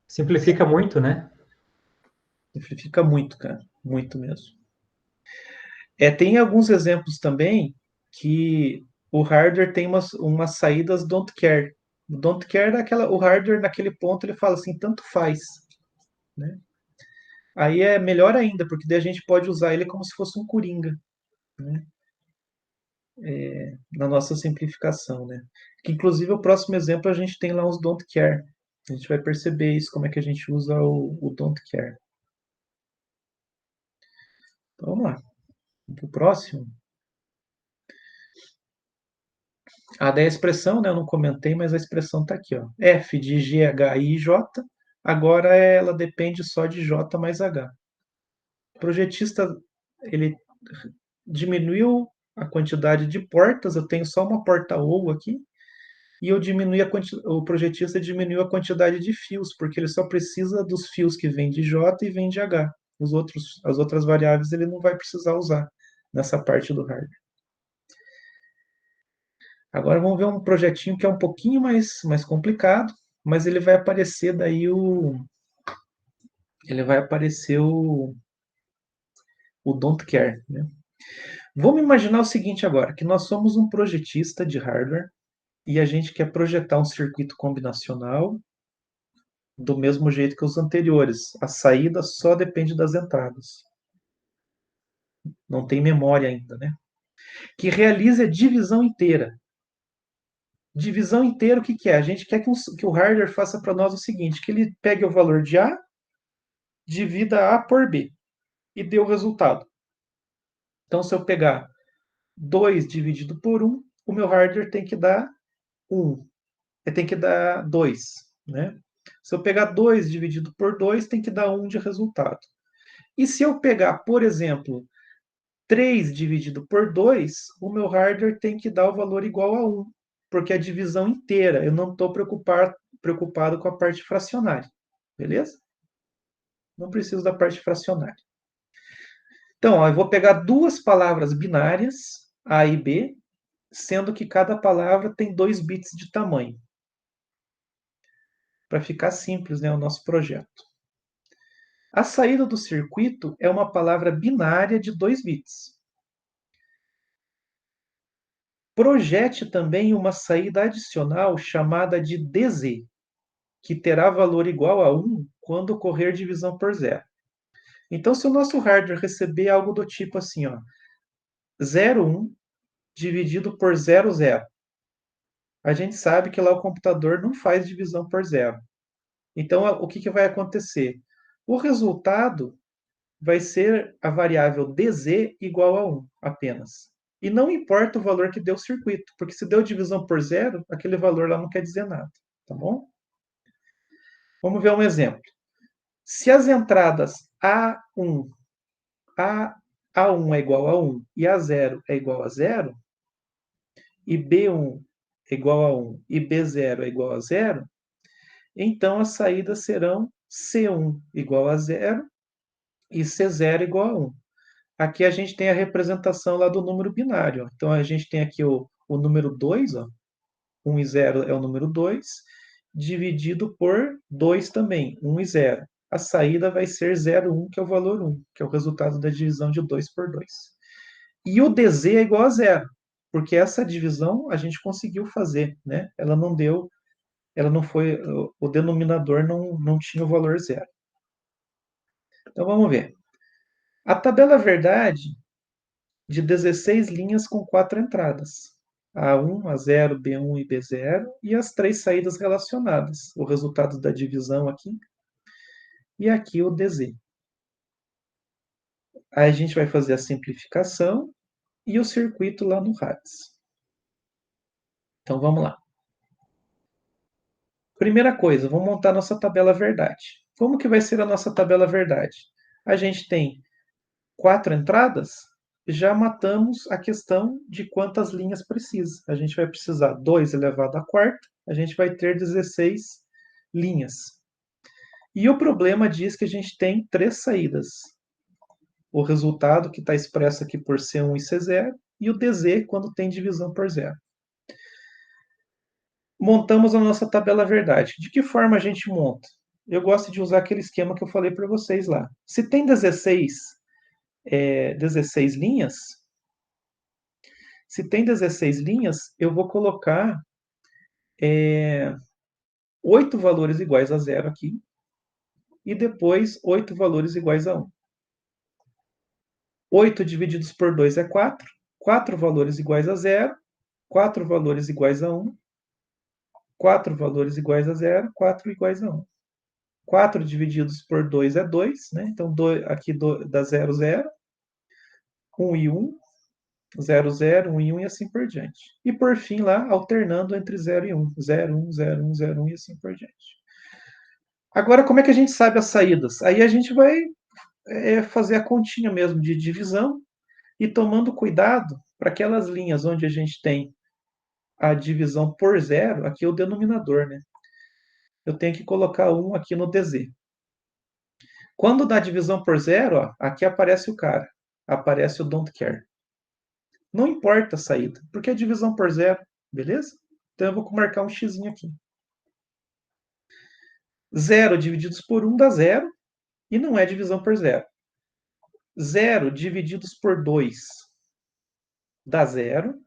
Simplifica muito, né? Simplifica muito, cara. Muito mesmo. Tem alguns exemplos também que o hardware tem umas saídas don't care. O don't care o hardware naquele ponto ele fala assim, tanto faz. Né? Aí é melhor ainda, porque daí a gente pode usar ele como se fosse um coringa. Né? Na nossa simplificação. Né? Que, inclusive, o próximo exemplo a gente tem lá os don't care. A gente vai perceber isso, como é que a gente usa o don't care. Então, vamos lá. Para o próximo. Daí a expressão, né, eu não comentei, mas a expressão está aqui, ó. F de G, H, I, J. Agora ela depende só de J mais H. O projetista, ele diminuiu a quantidade de portas, eu tenho só uma porta ou aqui, e o projetista diminuiu a quantidade de fios, porque ele só precisa dos fios que vêm de J e vêm de H. As outras variáveis ele não vai precisar usar nessa parte do hardware. Agora vamos ver um projetinho que é um pouquinho mais complicado, mas ele vai aparecer o don't care, né? Vamos imaginar o seguinte agora, que nós somos um projetista de hardware e a gente quer projetar um circuito combinacional do mesmo jeito que os anteriores. A saída só depende das entradas. Não tem memória ainda, né? Que realize a divisão inteira. Divisão inteira, o que é? A gente quer que o hardware faça para nós o seguinte, que ele pegue o valor de A, divida A por B e dê o resultado. Então, se eu pegar 2 dividido por 1, o meu hardware tem que dar 1. Tem que dar 2, né? Se eu pegar 2 dividido por 2, tem que dar 1 de resultado. E se eu pegar, por exemplo, 3 dividido por 2, o meu hardware tem que dar o valor igual a 1, porque é a divisão inteira. Eu não estou preocupado com a parte fracionária. Beleza? Não preciso da parte fracionária. Então, ó, eu vou pegar duas palavras binárias, A e B, sendo que cada palavra tem 2 bits de tamanho. Para ficar simples, né, o nosso projeto. A saída do circuito é uma palavra binária de 2 bits. Projete também uma saída adicional chamada de DZ, que terá valor igual a 1 quando ocorrer divisão por zero. Então, se o nosso hardware receber algo do tipo assim, ó, 0,1 dividido por 0,0, a gente sabe que lá o computador não faz divisão por zero. Então, o que vai acontecer? O resultado vai ser a variável dz igual a 1 apenas. E não importa o valor que deu o circuito, porque se deu divisão por zero, aquele valor lá não quer dizer nada, tá bom? Vamos ver um exemplo. Se as entradas A1, A1 é igual a 1 e A0 é igual a 0, e B1 é igual a 1 e B0 é igual a 0, então as saídas serão C1 igual a 0 e C0 igual a 1. Aqui a gente tem a representação lá do número binário. Ó. Então a gente tem aqui o número 2, ó. 1 e 0 é o número 2, dividido por 2 também, 1 e 0. A saída vai ser 0,1, que é o valor 1, que é o resultado da divisão de 2 por 2. E o DZ é igual a 0, porque essa divisão a gente conseguiu fazer, né? Ela não foi, o denominador não tinha o valor 0. Então vamos ver. A tabela verdade de 16 linhas com 4 entradas. A1, A0, B1 e B0, e as 3 saídas relacionadas. O resultado da divisão aqui, e aqui o DZ. Aí a gente vai fazer a simplificação e o circuito lá no RADS. Então vamos lá. Primeira coisa, vamos montar nossa tabela verdade. Como que vai ser a nossa tabela verdade? A gente tem 4 entradas, já matamos a questão de quantas linhas precisa. A gente vai precisar 2 elevado à quarta, a gente vai ter 16 linhas. E o problema diz que a gente tem 3 saídas. O resultado que está expresso aqui por C1 e C0, e o DZ quando tem divisão por zero. Montamos a nossa tabela verdade. De que forma a gente monta? Eu gosto de usar aquele esquema que eu falei para vocês lá. Se tem 16 linhas, eu vou colocar 8 valores iguais a zero aqui, e depois 8 valores iguais a 1. 8 divididos por 2 é 4, 4 valores iguais a zero, 4 valores iguais a 1, 4 valores iguais a zero, 4 iguais a 1. 4 divididos por 2 é 2, né? Então aqui dá 0, 0, 1 e 1, 0, 0, 1 e 1 e assim por diante. E por fim lá, alternando entre 0 e 1. 0, 1, 0, 1, 0, 1 e assim por diante. Agora, como é que a gente sabe as saídas? Aí a gente vai fazer a continha mesmo de divisão e tomando cuidado para aquelas linhas onde a gente tem a divisão por zero, aqui é o denominador, né? Eu tenho que colocar 1 aqui no DZ. Quando dá divisão por zero, ó, aqui aparece o cara, aparece o don't care. Não importa a saída, porque é divisão por zero, beleza? Então eu vou marcar um x aqui. 0 divididos por 1 dá 0, e não é divisão por zero. 0 divididos por 2 dá 0,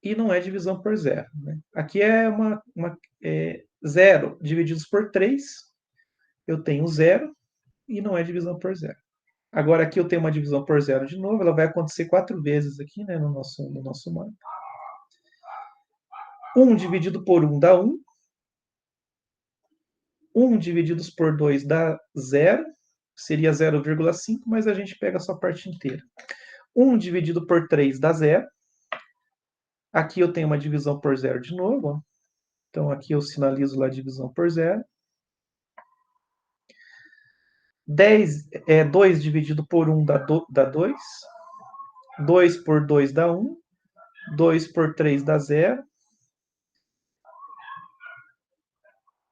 e não é divisão por zero. Né? Aqui é 0 divididos por 3, eu tenho 0, e não é divisão por zero. Agora aqui eu tenho uma divisão por zero de novo, ela vai acontecer 4 vezes aqui, né, no nosso mapa. 1 dividido por 1 dá 1. 1 divididos por 2 dá 0. Seria 0,5, mas a gente pega só a parte inteira. 1 dividido por 3 dá 0. Aqui eu tenho uma divisão por zero de novo. Ó. Então aqui eu sinalizo lá a divisão por zero. 2 dividido por 1 dá 2. 2 por 2 dá 1. 2 por 3 dá 0.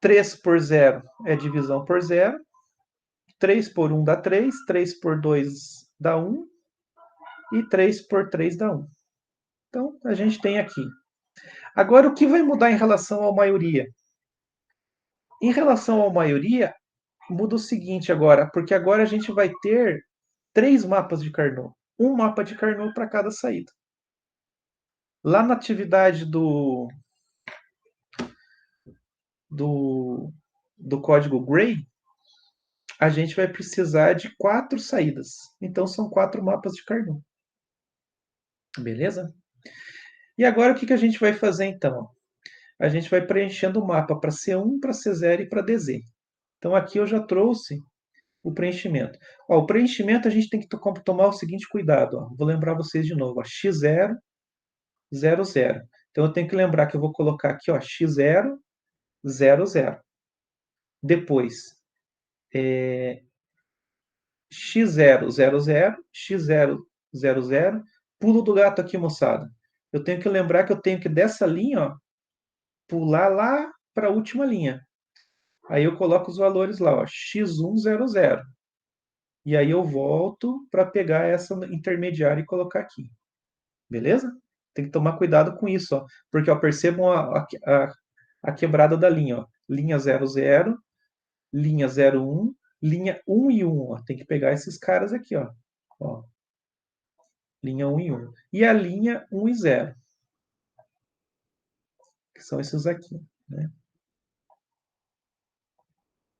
3 por 0 é divisão por 0. 3 por 1 dá 3. 3 por 2 dá 1. E 3 por 3 dá 1. Então, a gente tem aqui. Agora, o que vai mudar em relação à maioria? Em relação à maioria, muda o seguinte agora, porque agora a gente vai ter 3 mapas de Carnot. Um mapa de Carnot para cada saída. Lá na atividade do código Gray, a gente vai precisar de 4 saídas. Então, são 4 mapas de Carnot. Beleza? E agora, o que a gente vai fazer, então? A gente vai preenchendo o mapa para C1, para C0 e para DZ. Então, aqui eu já trouxe o preenchimento. Ó, o preenchimento a gente tem que tomar o seguinte cuidado. Ó. Vou lembrar vocês de novo. Ó, x0, 0, 0. Então, eu tenho que lembrar que eu vou colocar aqui ó, x0, 0, 0. Depois, x0, 0, 0, x0, 0, 0. Pulo do gato aqui, moçada. Eu tenho que lembrar que eu tenho que dessa linha, ó, pular lá para a última linha. Aí eu coloco os valores lá, ó, x1, 0, 0. E aí eu volto para pegar essa intermediária e colocar aqui. Beleza? Tem que tomar cuidado com isso, ó, porque ó, percebam a quebrada da linha. Ó. Linha 0, 0, linha 0, 1, linha 1 e 1. Ó. Tem que pegar esses caras aqui. Ó. Linha 1 e 1. E a linha 1 e 0. Que são esses aqui. Né?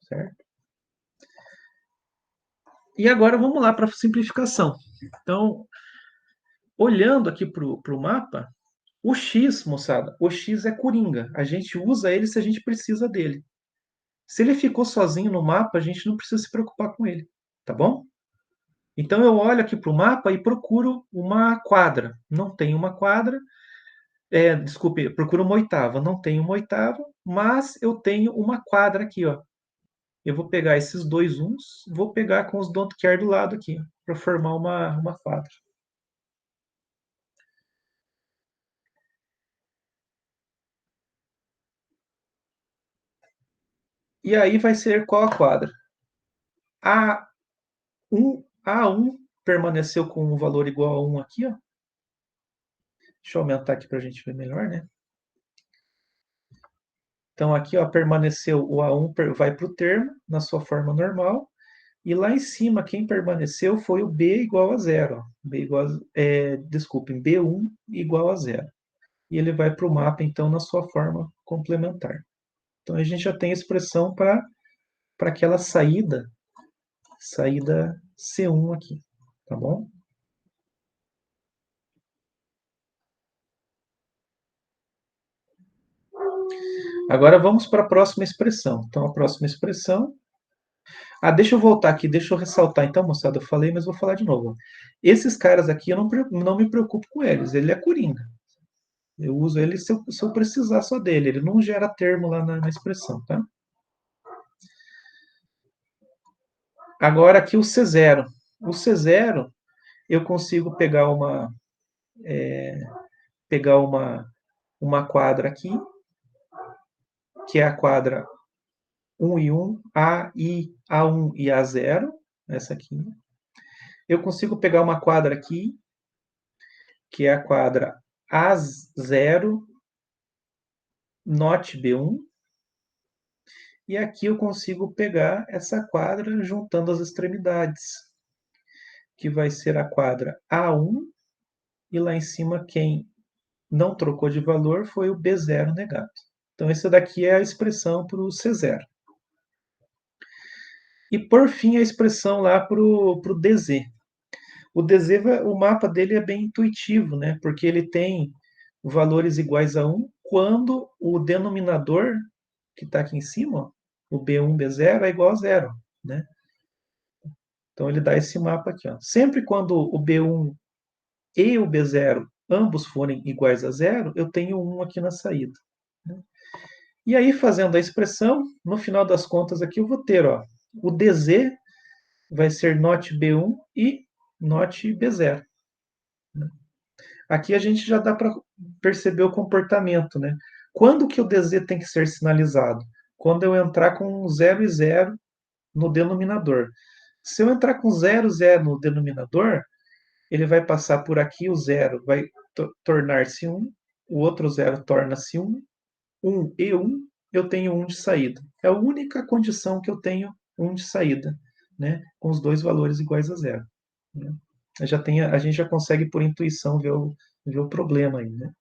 Certo? E agora vamos lá para a simplificação. Então, olhando aqui para o mapa, o X, moçada, o X é coringa. A gente usa ele se a gente precisa dele. Se ele ficou sozinho no mapa, a gente não precisa se preocupar com ele, tá bom? Então eu olho aqui para o mapa e procuro uma quadra. Não tem uma quadra. Desculpe, procuro uma oitava. Não tenho uma oitava, mas eu tenho uma quadra aqui, ó. Eu vou pegar esses dois uns, vou pegar com os don't care do lado aqui, para formar uma quadra. E aí vai ser qual a quadra? A1 permaneceu com um valor igual a 1 aqui, ó. Deixa eu aumentar aqui para a gente ver melhor, né? Então, aqui ó, permaneceu o A1, vai para o termo, na sua forma normal. E lá em cima, quem permaneceu foi o B igual a zero. Ó. B igual desculpem, B1 igual a zero. E ele vai para o mapa, então, na sua forma complementar. Então, a gente já tem a expressão para aquela saída C1 aqui, tá bom? Agora vamos para a próxima expressão. Então, a próxima expressão, Deixa eu voltar aqui, deixa eu ressaltar. Então, moçada, eu falei, mas vou falar de novo. Esses caras aqui, eu não me preocupo com eles. Ele é coringa. Eu uso ele se eu precisar só dele. Ele não gera termo lá na expressão, tá? Agora aqui o C0. O C0, eu consigo pegar uma quadra aqui, que é a quadra 1 e 1, A1 e A0, essa aqui. Eu consigo pegar uma quadra aqui, que é a quadra A0, not B1, e aqui eu consigo pegar essa quadra juntando as extremidades, que vai ser a quadra A1, e lá em cima quem não trocou de valor foi o B0 negado. Então, essa daqui é a expressão para o C0. E, por fim, a expressão lá para o DZ. O DZ, o mapa dele é bem intuitivo, né? Porque ele tem valores iguais a 1 quando o denominador, que está aqui em cima, ó, o B1, B0, é igual a 0, né? Então, ele dá esse mapa aqui. Ó. Sempre quando o B1 e o B0 ambos forem iguais a 0, eu tenho 1 aqui na saída. Né? E aí, fazendo a expressão, no final das contas aqui eu vou ter, ó, o DZ vai ser not B1 e not B0. Aqui a gente já dá para perceber o comportamento, né? Quando que o DZ tem que ser sinalizado? Quando eu entrar com 0 e 0 no denominador. Se eu entrar com 0, 0 no denominador, ele vai passar por aqui, o 0 vai tornar-se 1, o outro 0 torna-se 1, 1 e 1, eu tenho 1 de saída. É a única condição que eu tenho 1 de saída, né? Com os dois valores iguais a 0. Né? A gente já consegue, por intuição, ver o problema aí, né?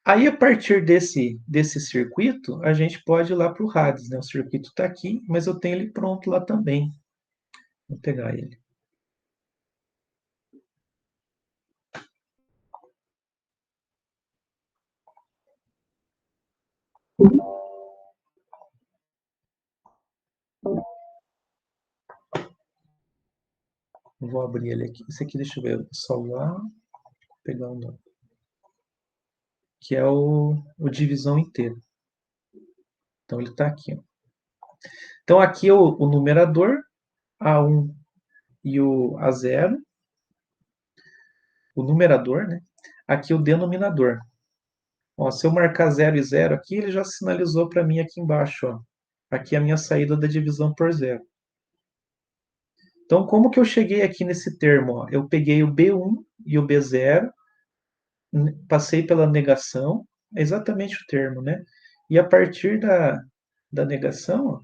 Aí, a partir desse circuito, a gente pode ir lá para o RADS, né? O circuito está aqui, mas eu tenho ele pronto lá também. Vou pegar ele. Vou abrir ele aqui. Esse aqui, deixa eu ver, salvar, pegar um novo. Que é o divisão inteira. Então, ele está aqui. Ó. Então, aqui é o numerador, A1 e o A0. O numerador, né? Aqui o denominador. Ó, se eu marcar 0 e 0 aqui, ele já sinalizou para mim aqui embaixo. Ó. Aqui é a minha saída da divisão por 0. Então, como que eu cheguei aqui nesse termo? Ó? Eu peguei o B1 e o B0, passei pela negação, é exatamente o termo, né? E a partir da negação, ó,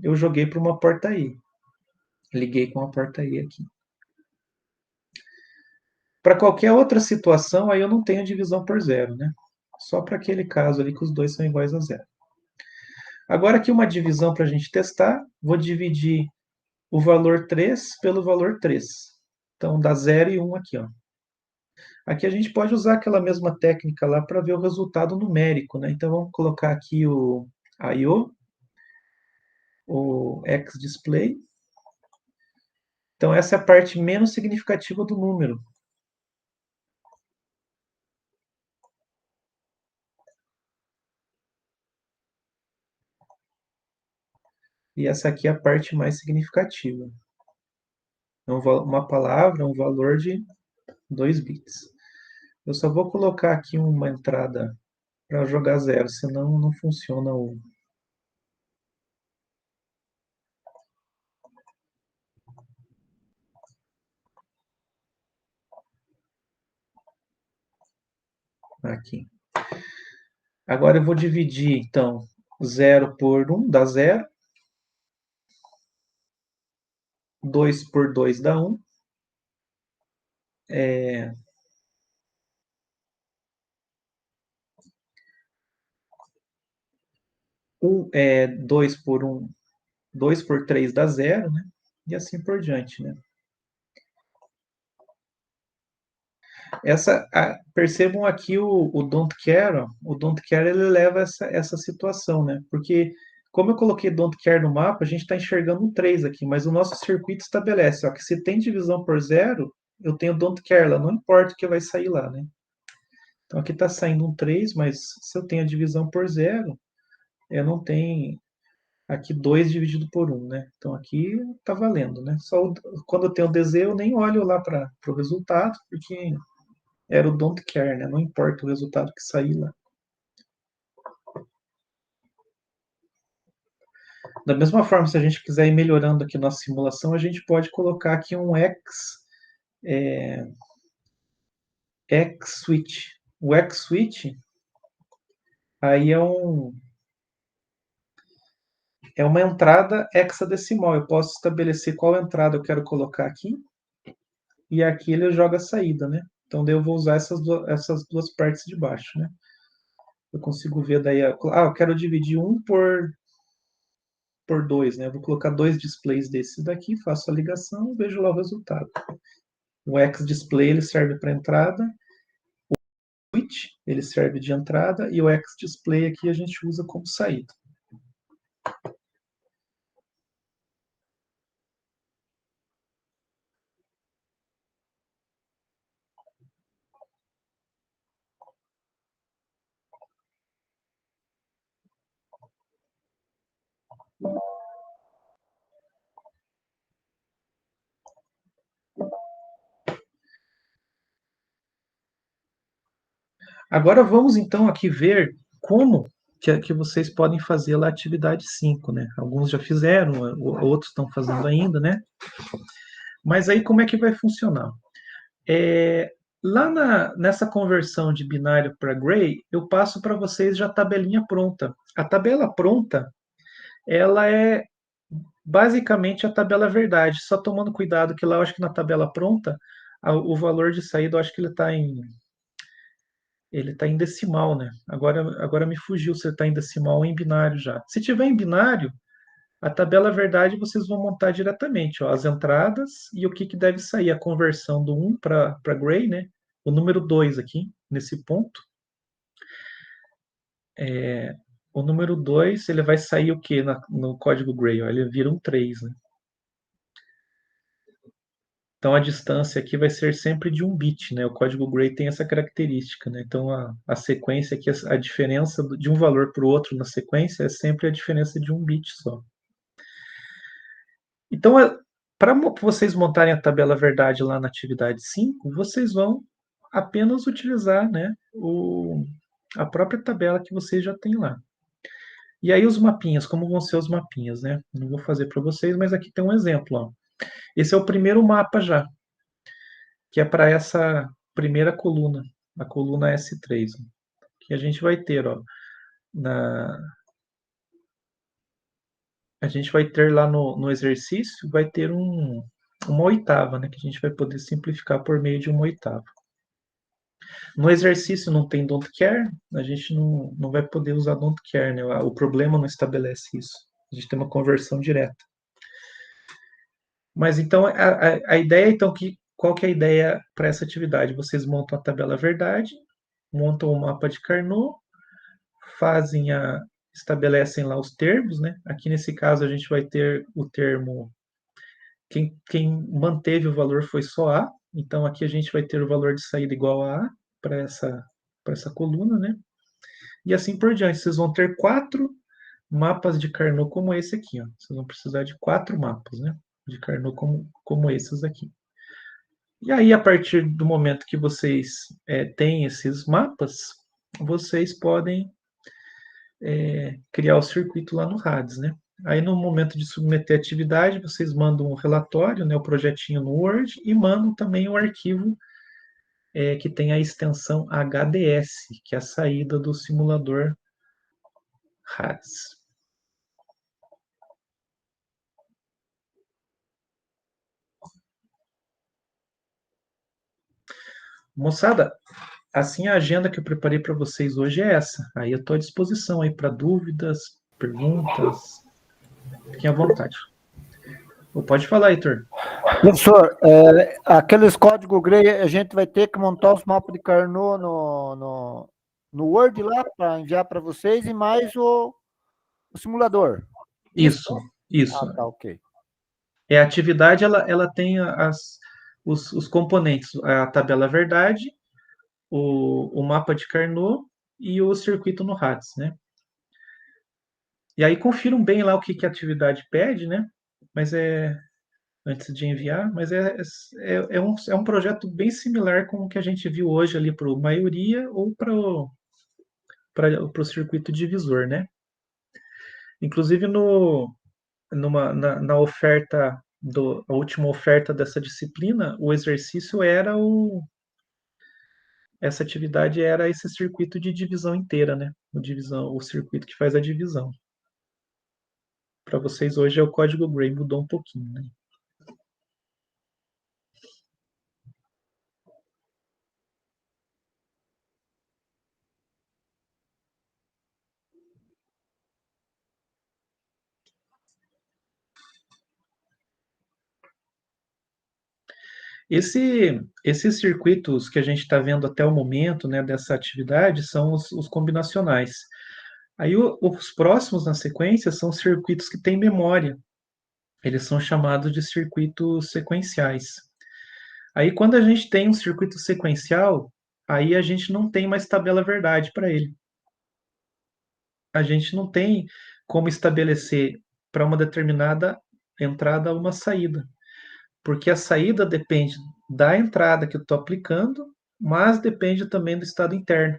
eu joguei para uma porta I. Liguei com a porta I aqui. Para qualquer outra situação, aí eu não tenho divisão por 0, né? Só para aquele caso ali que os dois são iguais a 0. Agora aqui uma divisão para a gente testar. Vou dividir o valor 3 pelo valor 3. Então, dá 0 e 1 aqui, ó. Aqui a gente pode usar aquela mesma técnica lá para ver o resultado numérico, né? Então, vamos colocar aqui o I/O, o XDisplay. Então, essa é a parte menos significativa do número. E essa aqui é a parte mais significativa. É uma palavra, um valor de 2 bits. Eu só vou colocar aqui uma entrada para jogar 0, senão não funciona o... Aqui. Agora eu vou dividir, então, 0 por 1 dá 0. 2 por 2 dá 1. 2 por 1, 2 por 3 dá 0, né? E assim por diante, né? Percebam aqui o don't care, ó. O don't care ele leva essa situação, né? Porque como eu coloquei don't care no mapa, a gente está enxergando um 3 aqui, mas o nosso circuito estabelece, ó, que se tem divisão por zero, eu tenho don't care lá, não importa o que vai sair lá, né? Então aqui está saindo um 3, mas se eu tenho a divisão por zero, eu não tenho aqui 2 dividido por 1, né? Então aqui está valendo, né? Quando eu tenho o DZ, eu nem olho lá para o resultado, porque era o don't care, né? Não importa o resultado que sair lá. Da mesma forma, se a gente quiser ir melhorando aqui nossa simulação, a gente pode colocar aqui um X switch. O X switch aí é uma entrada hexadecimal. Eu posso estabelecer qual entrada eu quero colocar aqui e aqui ele joga a saída, né? Então daí eu vou usar essas duas partes de baixo, né? Eu consigo ver daí, eu quero dividir 1 por 2, né? Eu vou colocar 2 displays desses daqui, faço a ligação e vejo lá o resultado. O X display ele serve para entrada, o switch ele serve de entrada e o X display aqui a gente usa como saída. Agora vamos então aqui ver como que vocês podem fazer lá a atividade 5, né? Alguns já fizeram, outros estão fazendo ainda, né? Mas aí como é que vai funcionar? Lá nessa conversão de binário para gray, eu passo para vocês já a tabelinha pronta. A tabela pronta, ela é basicamente a tabela verdade, só tomando cuidado que lá eu acho que na tabela pronta, o valor de saída eu acho que ele está em decimal, né? Agora me fugiu se ele está em decimal ou em binário já. Se tiver em binário, a tabela verdade vocês vão montar diretamente, ó, as entradas e o que deve sair, a conversão do 1 para gray, né? O número 2 aqui, nesse ponto. O número 2, ele vai sair o que no código gray? Ó, ele vira um 3, né? Então a distância aqui vai ser sempre de 1 bit, né? O código gray tem essa característica, né? Então a sequência aqui, a diferença de um valor para o outro na sequência é sempre a diferença de 1 bit só. Então, para vocês montarem a tabela verdade lá na atividade 5, vocês vão apenas utilizar, né, a própria tabela que vocês já têm lá. E aí os mapinhas, como vão ser os mapinhas, né? Não vou fazer para vocês, mas aqui tem um exemplo, ó. Esse é o primeiro mapa já, que é para essa primeira coluna, a coluna S3, que a gente vai ter, ó, a gente vai ter lá no exercício, vai ter uma oitava, né, que a gente vai poder simplificar por meio de uma oitava. No exercício não tem don't care, a gente não vai poder usar don't care, né? O problema não estabelece isso. A gente tem uma conversão direta. Mas então, a ideia, então, qual que é a ideia para essa atividade? Vocês montam a tabela verdade, montam o mapa de Carnot, estabelecem lá os termos, né? Aqui nesse caso a gente vai ter o termo, quem manteve o valor foi só A, então aqui a gente vai ter o valor de saída igual a A para essa coluna, né? E assim por diante, vocês vão ter 4 mapas de Carnot como esse aqui, ó. Vocês vão precisar de 4 mapas, né? De Carnot como esses aqui. E aí, a partir do momento que vocês têm esses mapas, vocês podem criar o circuito lá no RADS, né? Aí, no momento de submeter a atividade, vocês mandam um relatório, né, o projetinho no Word, e mandam também o arquivo que tem a extensão HDS, que é a saída do simulador RADS. Moçada, assim a agenda que eu preparei para vocês hoje é essa. Aí eu estou à disposição aí para dúvidas, perguntas. Fiquem à vontade. Pode falar, Heitor. Professor, aqueles códigos Gray, a gente vai ter que montar os mapas de Carnot no Word lá para enviar para vocês e mais o simulador. Isso, isso. Ah, tá, ok. A atividade, ela tem os componentes, a tabela verdade, o mapa de Carnot e o circuito no RADS, né? E aí confiram bem lá o que a atividade pede, né? Mas antes de enviar, mas é um projeto bem similar com o que a gente viu hoje ali para o maioria ou para o circuito divisor, né? Inclusive na oferta a última oferta dessa disciplina, o exercício essa atividade era esse circuito de divisão inteira, né? O circuito que faz a divisão. Para vocês hoje é o código Gray, mudou um pouquinho, né? Esses circuitos que a gente está vendo até o momento, né, dessa atividade, são os combinacionais. Aí os próximos na sequência são circuitos que têm memória. Eles são chamados de circuitos sequenciais. Aí quando a gente tem um circuito sequencial, aí a gente não tem mais tabela verdade para ele. A gente não tem como estabelecer para uma determinada entrada uma saída, porque a saída depende da entrada que eu estou aplicando, mas depende também do estado interno.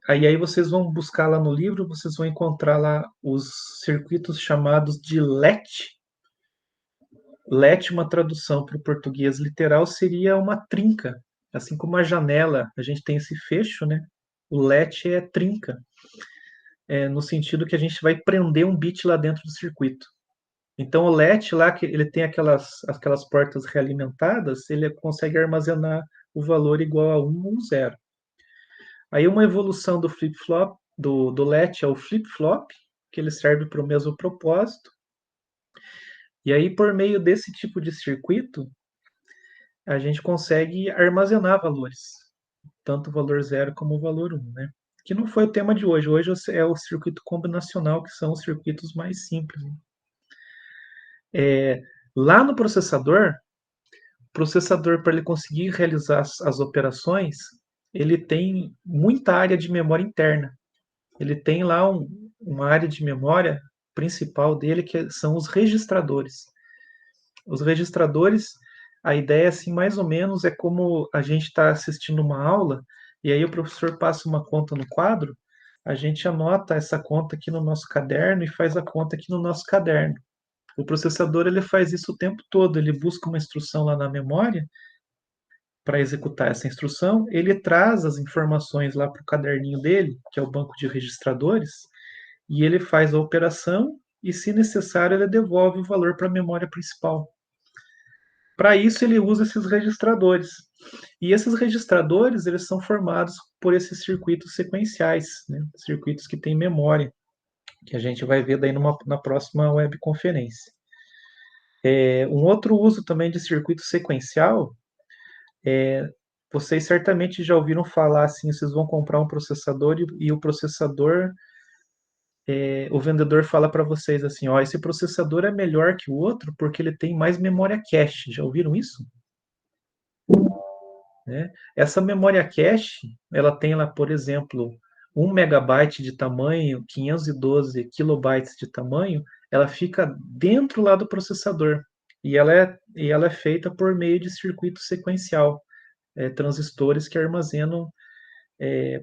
Aí vocês vão buscar lá no livro, vocês vão encontrar lá os circuitos chamados de LET. LET, uma tradução para o português literal, seria uma trinca. Assim como a janela, a gente tem esse fecho, né? O LET é trinca, no sentido que a gente vai prender um bit lá dentro do circuito. Então, o LET lá, que ele tem aquelas portas realimentadas, ele consegue armazenar o valor igual a 1 ou 0. Aí, uma evolução do flip-flop, do LET é o flip-flop, que ele serve para o mesmo propósito. E aí, por meio desse tipo de circuito, a gente consegue armazenar valores, tanto o valor 0 como o valor 1, né? Que não foi o tema de hoje. Hoje é o circuito combinacional, que são os circuitos mais simples. Lá no processador, para ele conseguir realizar as operações, ele tem muita área de memória interna. Ele tem lá uma área de memória principal dele, que são os registradores. Os registradores, a ideia, assim, mais ou menos, é como a gente está assistindo uma aula, e aí o professor passa uma conta no quadro, a gente anota essa conta aqui no nosso caderno e faz a conta aqui no nosso caderno. O processador, ele faz isso o tempo todo, ele busca uma instrução lá na memória para executar essa instrução, ele traz as informações lá para o caderninho dele, que é o banco de registradores, e ele faz a operação e, se necessário, ele devolve o valor para a memória principal. Para isso, ele usa esses registradores. E esses registradores, eles são formados por esses circuitos sequenciais, né? Circuitos que têm memória, que a gente vai ver daí na próxima webconferência. Um outro uso também de circuito sequencial, vocês certamente já ouviram falar assim, vocês vão comprar um processador e o processador, o vendedor fala para vocês assim, ó, esse processador é melhor que o outro porque ele tem mais memória cache. Já ouviram isso? Né? Essa memória cache, ela tem lá, por exemplo, 1 megabyte de tamanho, 512 kilobytes de tamanho, ela fica dentro lá do processador. E ela é feita por meio de circuito sequencial, transistores que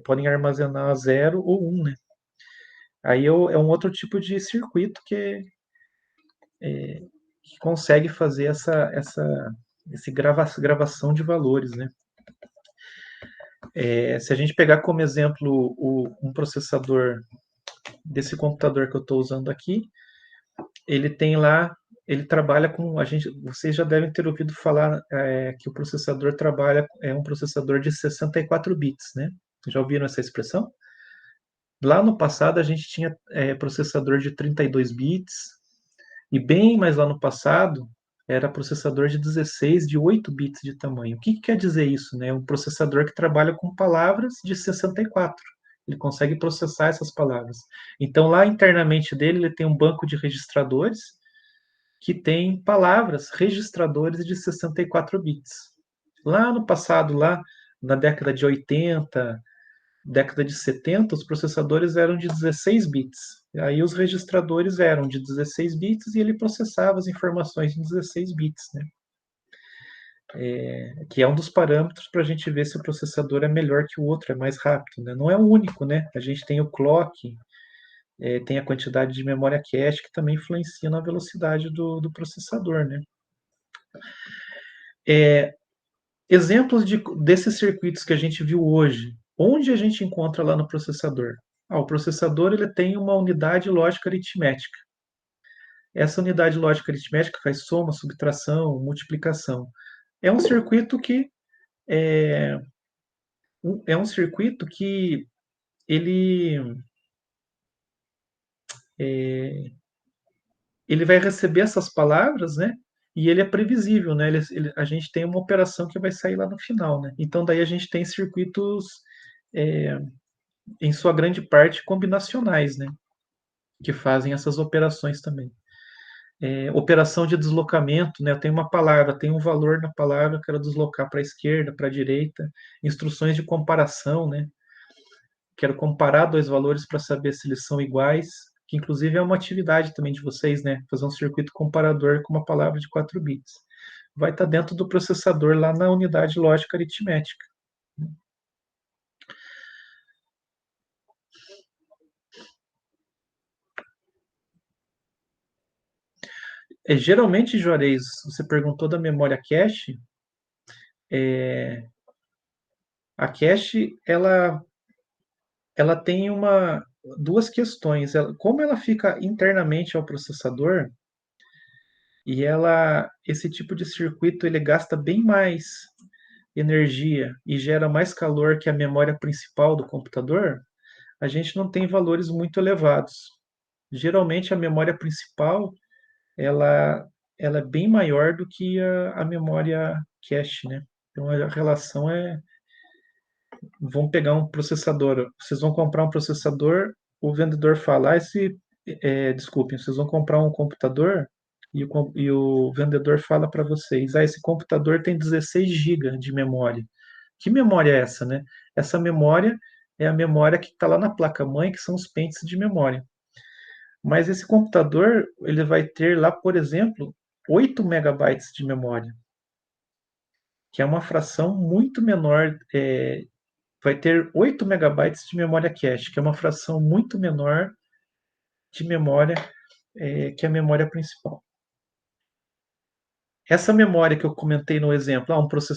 podem armazenar 0 ou 1, né? Aí é um outro tipo de circuito que consegue fazer essa gravação de valores, né? Se a gente pegar como exemplo um processador desse computador que eu estou usando aqui, ele tem lá, ele trabalha com, vocês já devem ter ouvido falar que o processador é um processador de 64 bits, né? Já ouviram essa expressão? Lá no passado a gente tinha processador de 32 bits, e bem mais lá no passado era processador de 16, de 8 bits de tamanho. O que quer dizer isso? Né? Um processador que trabalha com palavras de 64. Ele consegue processar essas palavras. Então, lá internamente dele, ele tem um banco de registradores que tem palavras, registradores de 64 bits. Lá no passado, lá na década de 80, década de 70, os processadores eram de 16 bits. Aí os registradores eram de 16 bits e ele processava as informações em 16 bits, né? Que é um dos parâmetros para a gente ver se o processador é melhor que o outro, é mais rápido, né? Não é o único, né? A gente tem o clock, tem a quantidade de memória cache que também influencia na velocidade do processador, né? Exemplos desses circuitos que a gente viu hoje, onde a gente encontra lá no processador? O processador ele tem uma unidade lógica aritmética. Essa unidade lógica aritmética faz soma, subtração, multiplicação. É um circuito que é, é um circuito que ele ele vai receber essas palavras, né? E ele é previsível, né? A gente tem uma operação que vai sair lá no final, né? Então daí a gente tem circuitos em sua grande parte combinacionais, né? Que fazem essas operações também. Operação de deslocamento, né? Eu tenho uma palavra, tem um valor na palavra, eu quero deslocar para a esquerda, para a direita. Instruções de comparação, né? Quero comparar dois valores para saber se eles são iguais, que inclusive é uma atividade também de vocês, né? Fazer um circuito comparador com uma palavra de 4 bits. Vai estar dentro do processador lá na unidade lógica aritmética. Geralmente, Juarez, você perguntou da memória cache. A cache, ela tem duas questões. Como ela fica internamente ao processador, e esse tipo de circuito ele gasta bem mais energia e gera mais calor que a memória principal do computador, a gente não tem valores muito elevados. Geralmente a memória principal ela, ela é bem maior do que a memória cache, né? Então a relação vão pegar um processador, vocês vão comprar um processador, o vendedor fala, desculpem, vocês vão comprar um computador e o vendedor fala para vocês, esse computador tem 16 GB de memória. Que memória é essa, né? Essa memória é a memória que está lá na placa-mãe, que são os pentes de memória. Mas esse computador, ele vai ter lá, por exemplo, 8 megabytes de memória, que é uma fração muito menor, vai ter 8 megabytes de memória cache, que é uma fração muito menor de memória que a memória principal. Essa memória que eu comentei no exemplo,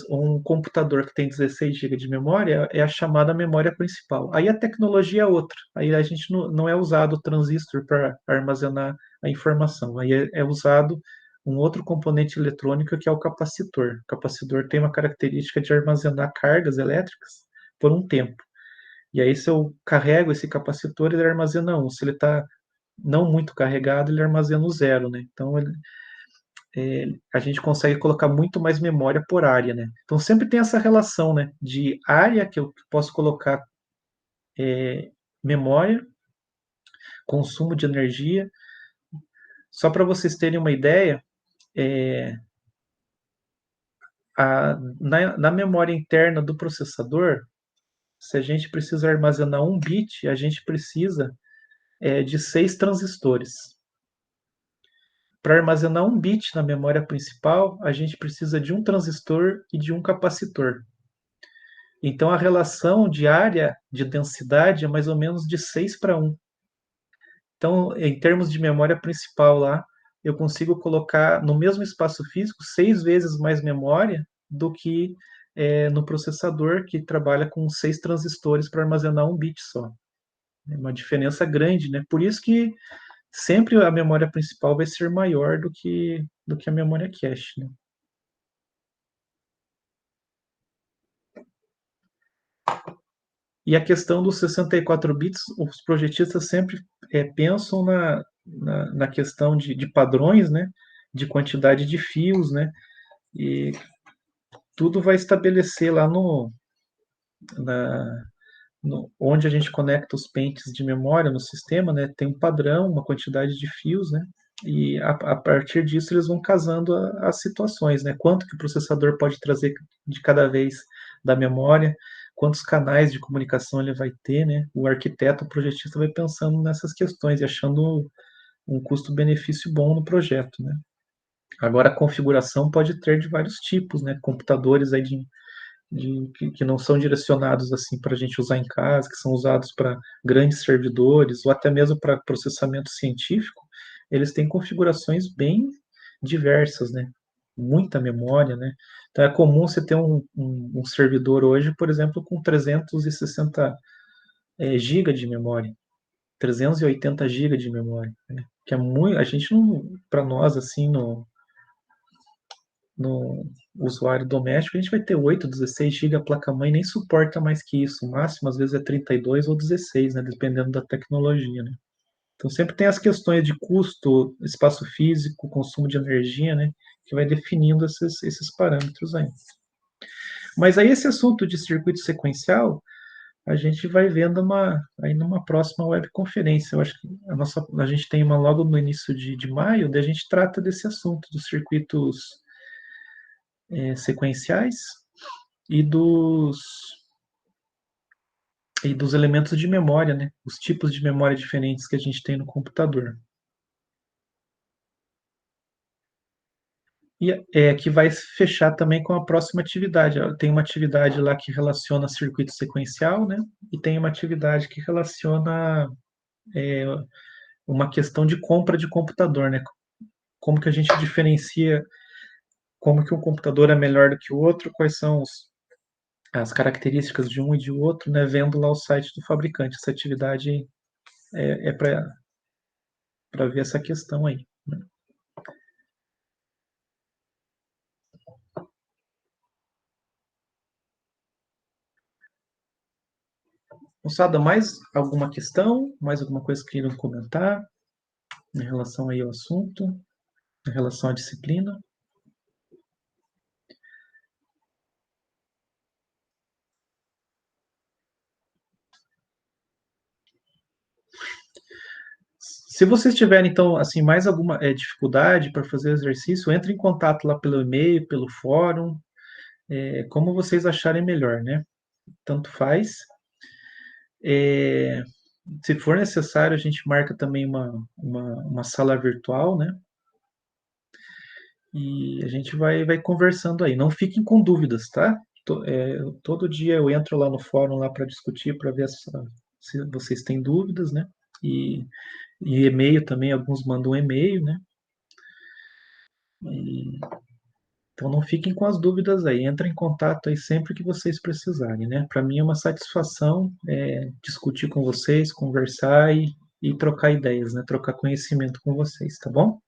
um computador que tem 16 GB de memória, é a chamada memória principal. Aí a tecnologia é outra. Aí a gente não é usado o transistor para armazenar a informação. Aí é usado um outro componente eletrônico que é o capacitor. O capacitor tem uma característica de armazenar cargas elétricas por um tempo. E aí, se eu carrego esse capacitor, ele armazena 1. Se ele está não muito carregado, ele armazena o 0, né? Então, a gente consegue colocar muito mais memória por área, né? Então, sempre tem essa relação, né? De área que eu posso colocar memória, consumo de energia. Só para vocês terem uma ideia, na memória interna do processador, se a gente precisa armazenar 1 bit, a gente precisa de 6 transistores. Para armazenar 1 bit na memória principal, a gente precisa de um transistor e de um capacitor. Então, a relação de área de densidade é mais ou menos de 6 para 1. Então, em termos de memória principal lá, eu consigo colocar no mesmo espaço físico 6 vezes mais memória do que no processador, que trabalha com 6 transistores para armazenar 1 bit só. É uma diferença grande, né? Por isso que sempre a memória principal vai ser maior do que a memória cache, né? E a questão dos 64 bits, os projetistas sempre pensam na questão de padrões, né? De quantidade de fios, né? E tudo vai estabelecer lá na, onde a gente conecta os pentes de memória no sistema, né, tem um padrão, uma quantidade de fios, né, e a partir disso eles vão casando as situações, né, quanto que o processador pode trazer de cada vez da memória, quantos canais de comunicação ele vai ter, né, o arquiteto, o projetista vai pensando nessas questões e achando um custo-benefício bom no projeto, né. Agora a configuração pode ter de vários tipos, né, computadores aí que não são direcionados assim para a gente usar em casa, que são usados para grandes servidores ou até mesmo para processamento científico, eles têm configurações bem diversas, né? Muita memória, né? Então é comum você ter um servidor hoje, por exemplo, com 360 GB de memória, 380 GB de memória, né? Que é muito, a gente não, para nós assim no usuário doméstico, a gente vai ter 8, 16 GB, a placa-mãe nem suporta mais que isso. O máximo, às vezes, é 32 ou 16, né? Dependendo da tecnologia, né? Então, sempre tem as questões de custo, espaço físico, consumo de energia, né? Que vai definindo esses parâmetros aí. Mas aí, esse assunto de circuito sequencial, a gente vai vendo aí numa próxima webconferência. Eu acho que a gente tem uma logo no início de maio, daí a gente trata desse assunto dos circuitos sequenciais e dos elementos de memória, né? Os tipos de memória diferentes que a gente tem no computador. E que vai fechar também com a próxima atividade. Tem uma atividade lá que relaciona circuito sequencial, né? E tem uma atividade que relaciona uma questão de compra de computador, né? Como que a gente diferencia, como que um computador é melhor do que o outro, quais são as características de um e de outro, né? Vendo lá o site do fabricante. Essa atividade é para ver essa questão aí. Né? Moçada, mais alguma questão? Mais alguma coisa que queiram comentar em relação aí ao assunto, em relação à disciplina? Se vocês tiverem, então, assim, mais alguma dificuldade para fazer o exercício, entre em contato lá pelo e-mail, pelo fórum, como vocês acharem melhor, né? Tanto faz. Se for necessário, a gente marca também uma sala virtual, né? E a gente vai conversando aí. Não fiquem com dúvidas, tá? Todo dia eu entro lá no fórum lá para discutir, para ver se vocês têm dúvidas, né? E, e e-mail também, alguns mandam um e-mail, né? Então não fiquem com as dúvidas aí. Entrem em contato aí sempre que vocês precisarem, né? Para mim é uma satisfação discutir com vocês, conversar e trocar ideias, né? Trocar conhecimento com vocês, tá bom?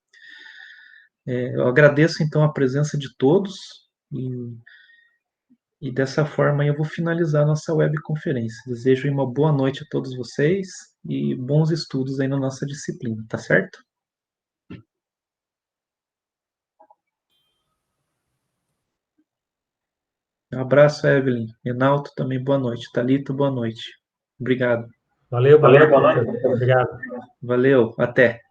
Eu agradeço então a presença de todos e dessa forma eu vou finalizar a nossa webconferência. Desejo uma boa noite a todos vocês e bons estudos aí na nossa disciplina, tá certo? Um abraço, Evelyn. Renalto, também boa noite. Thalita, boa noite. Obrigado. Valeu, boa noite. Obrigado. Valeu, até.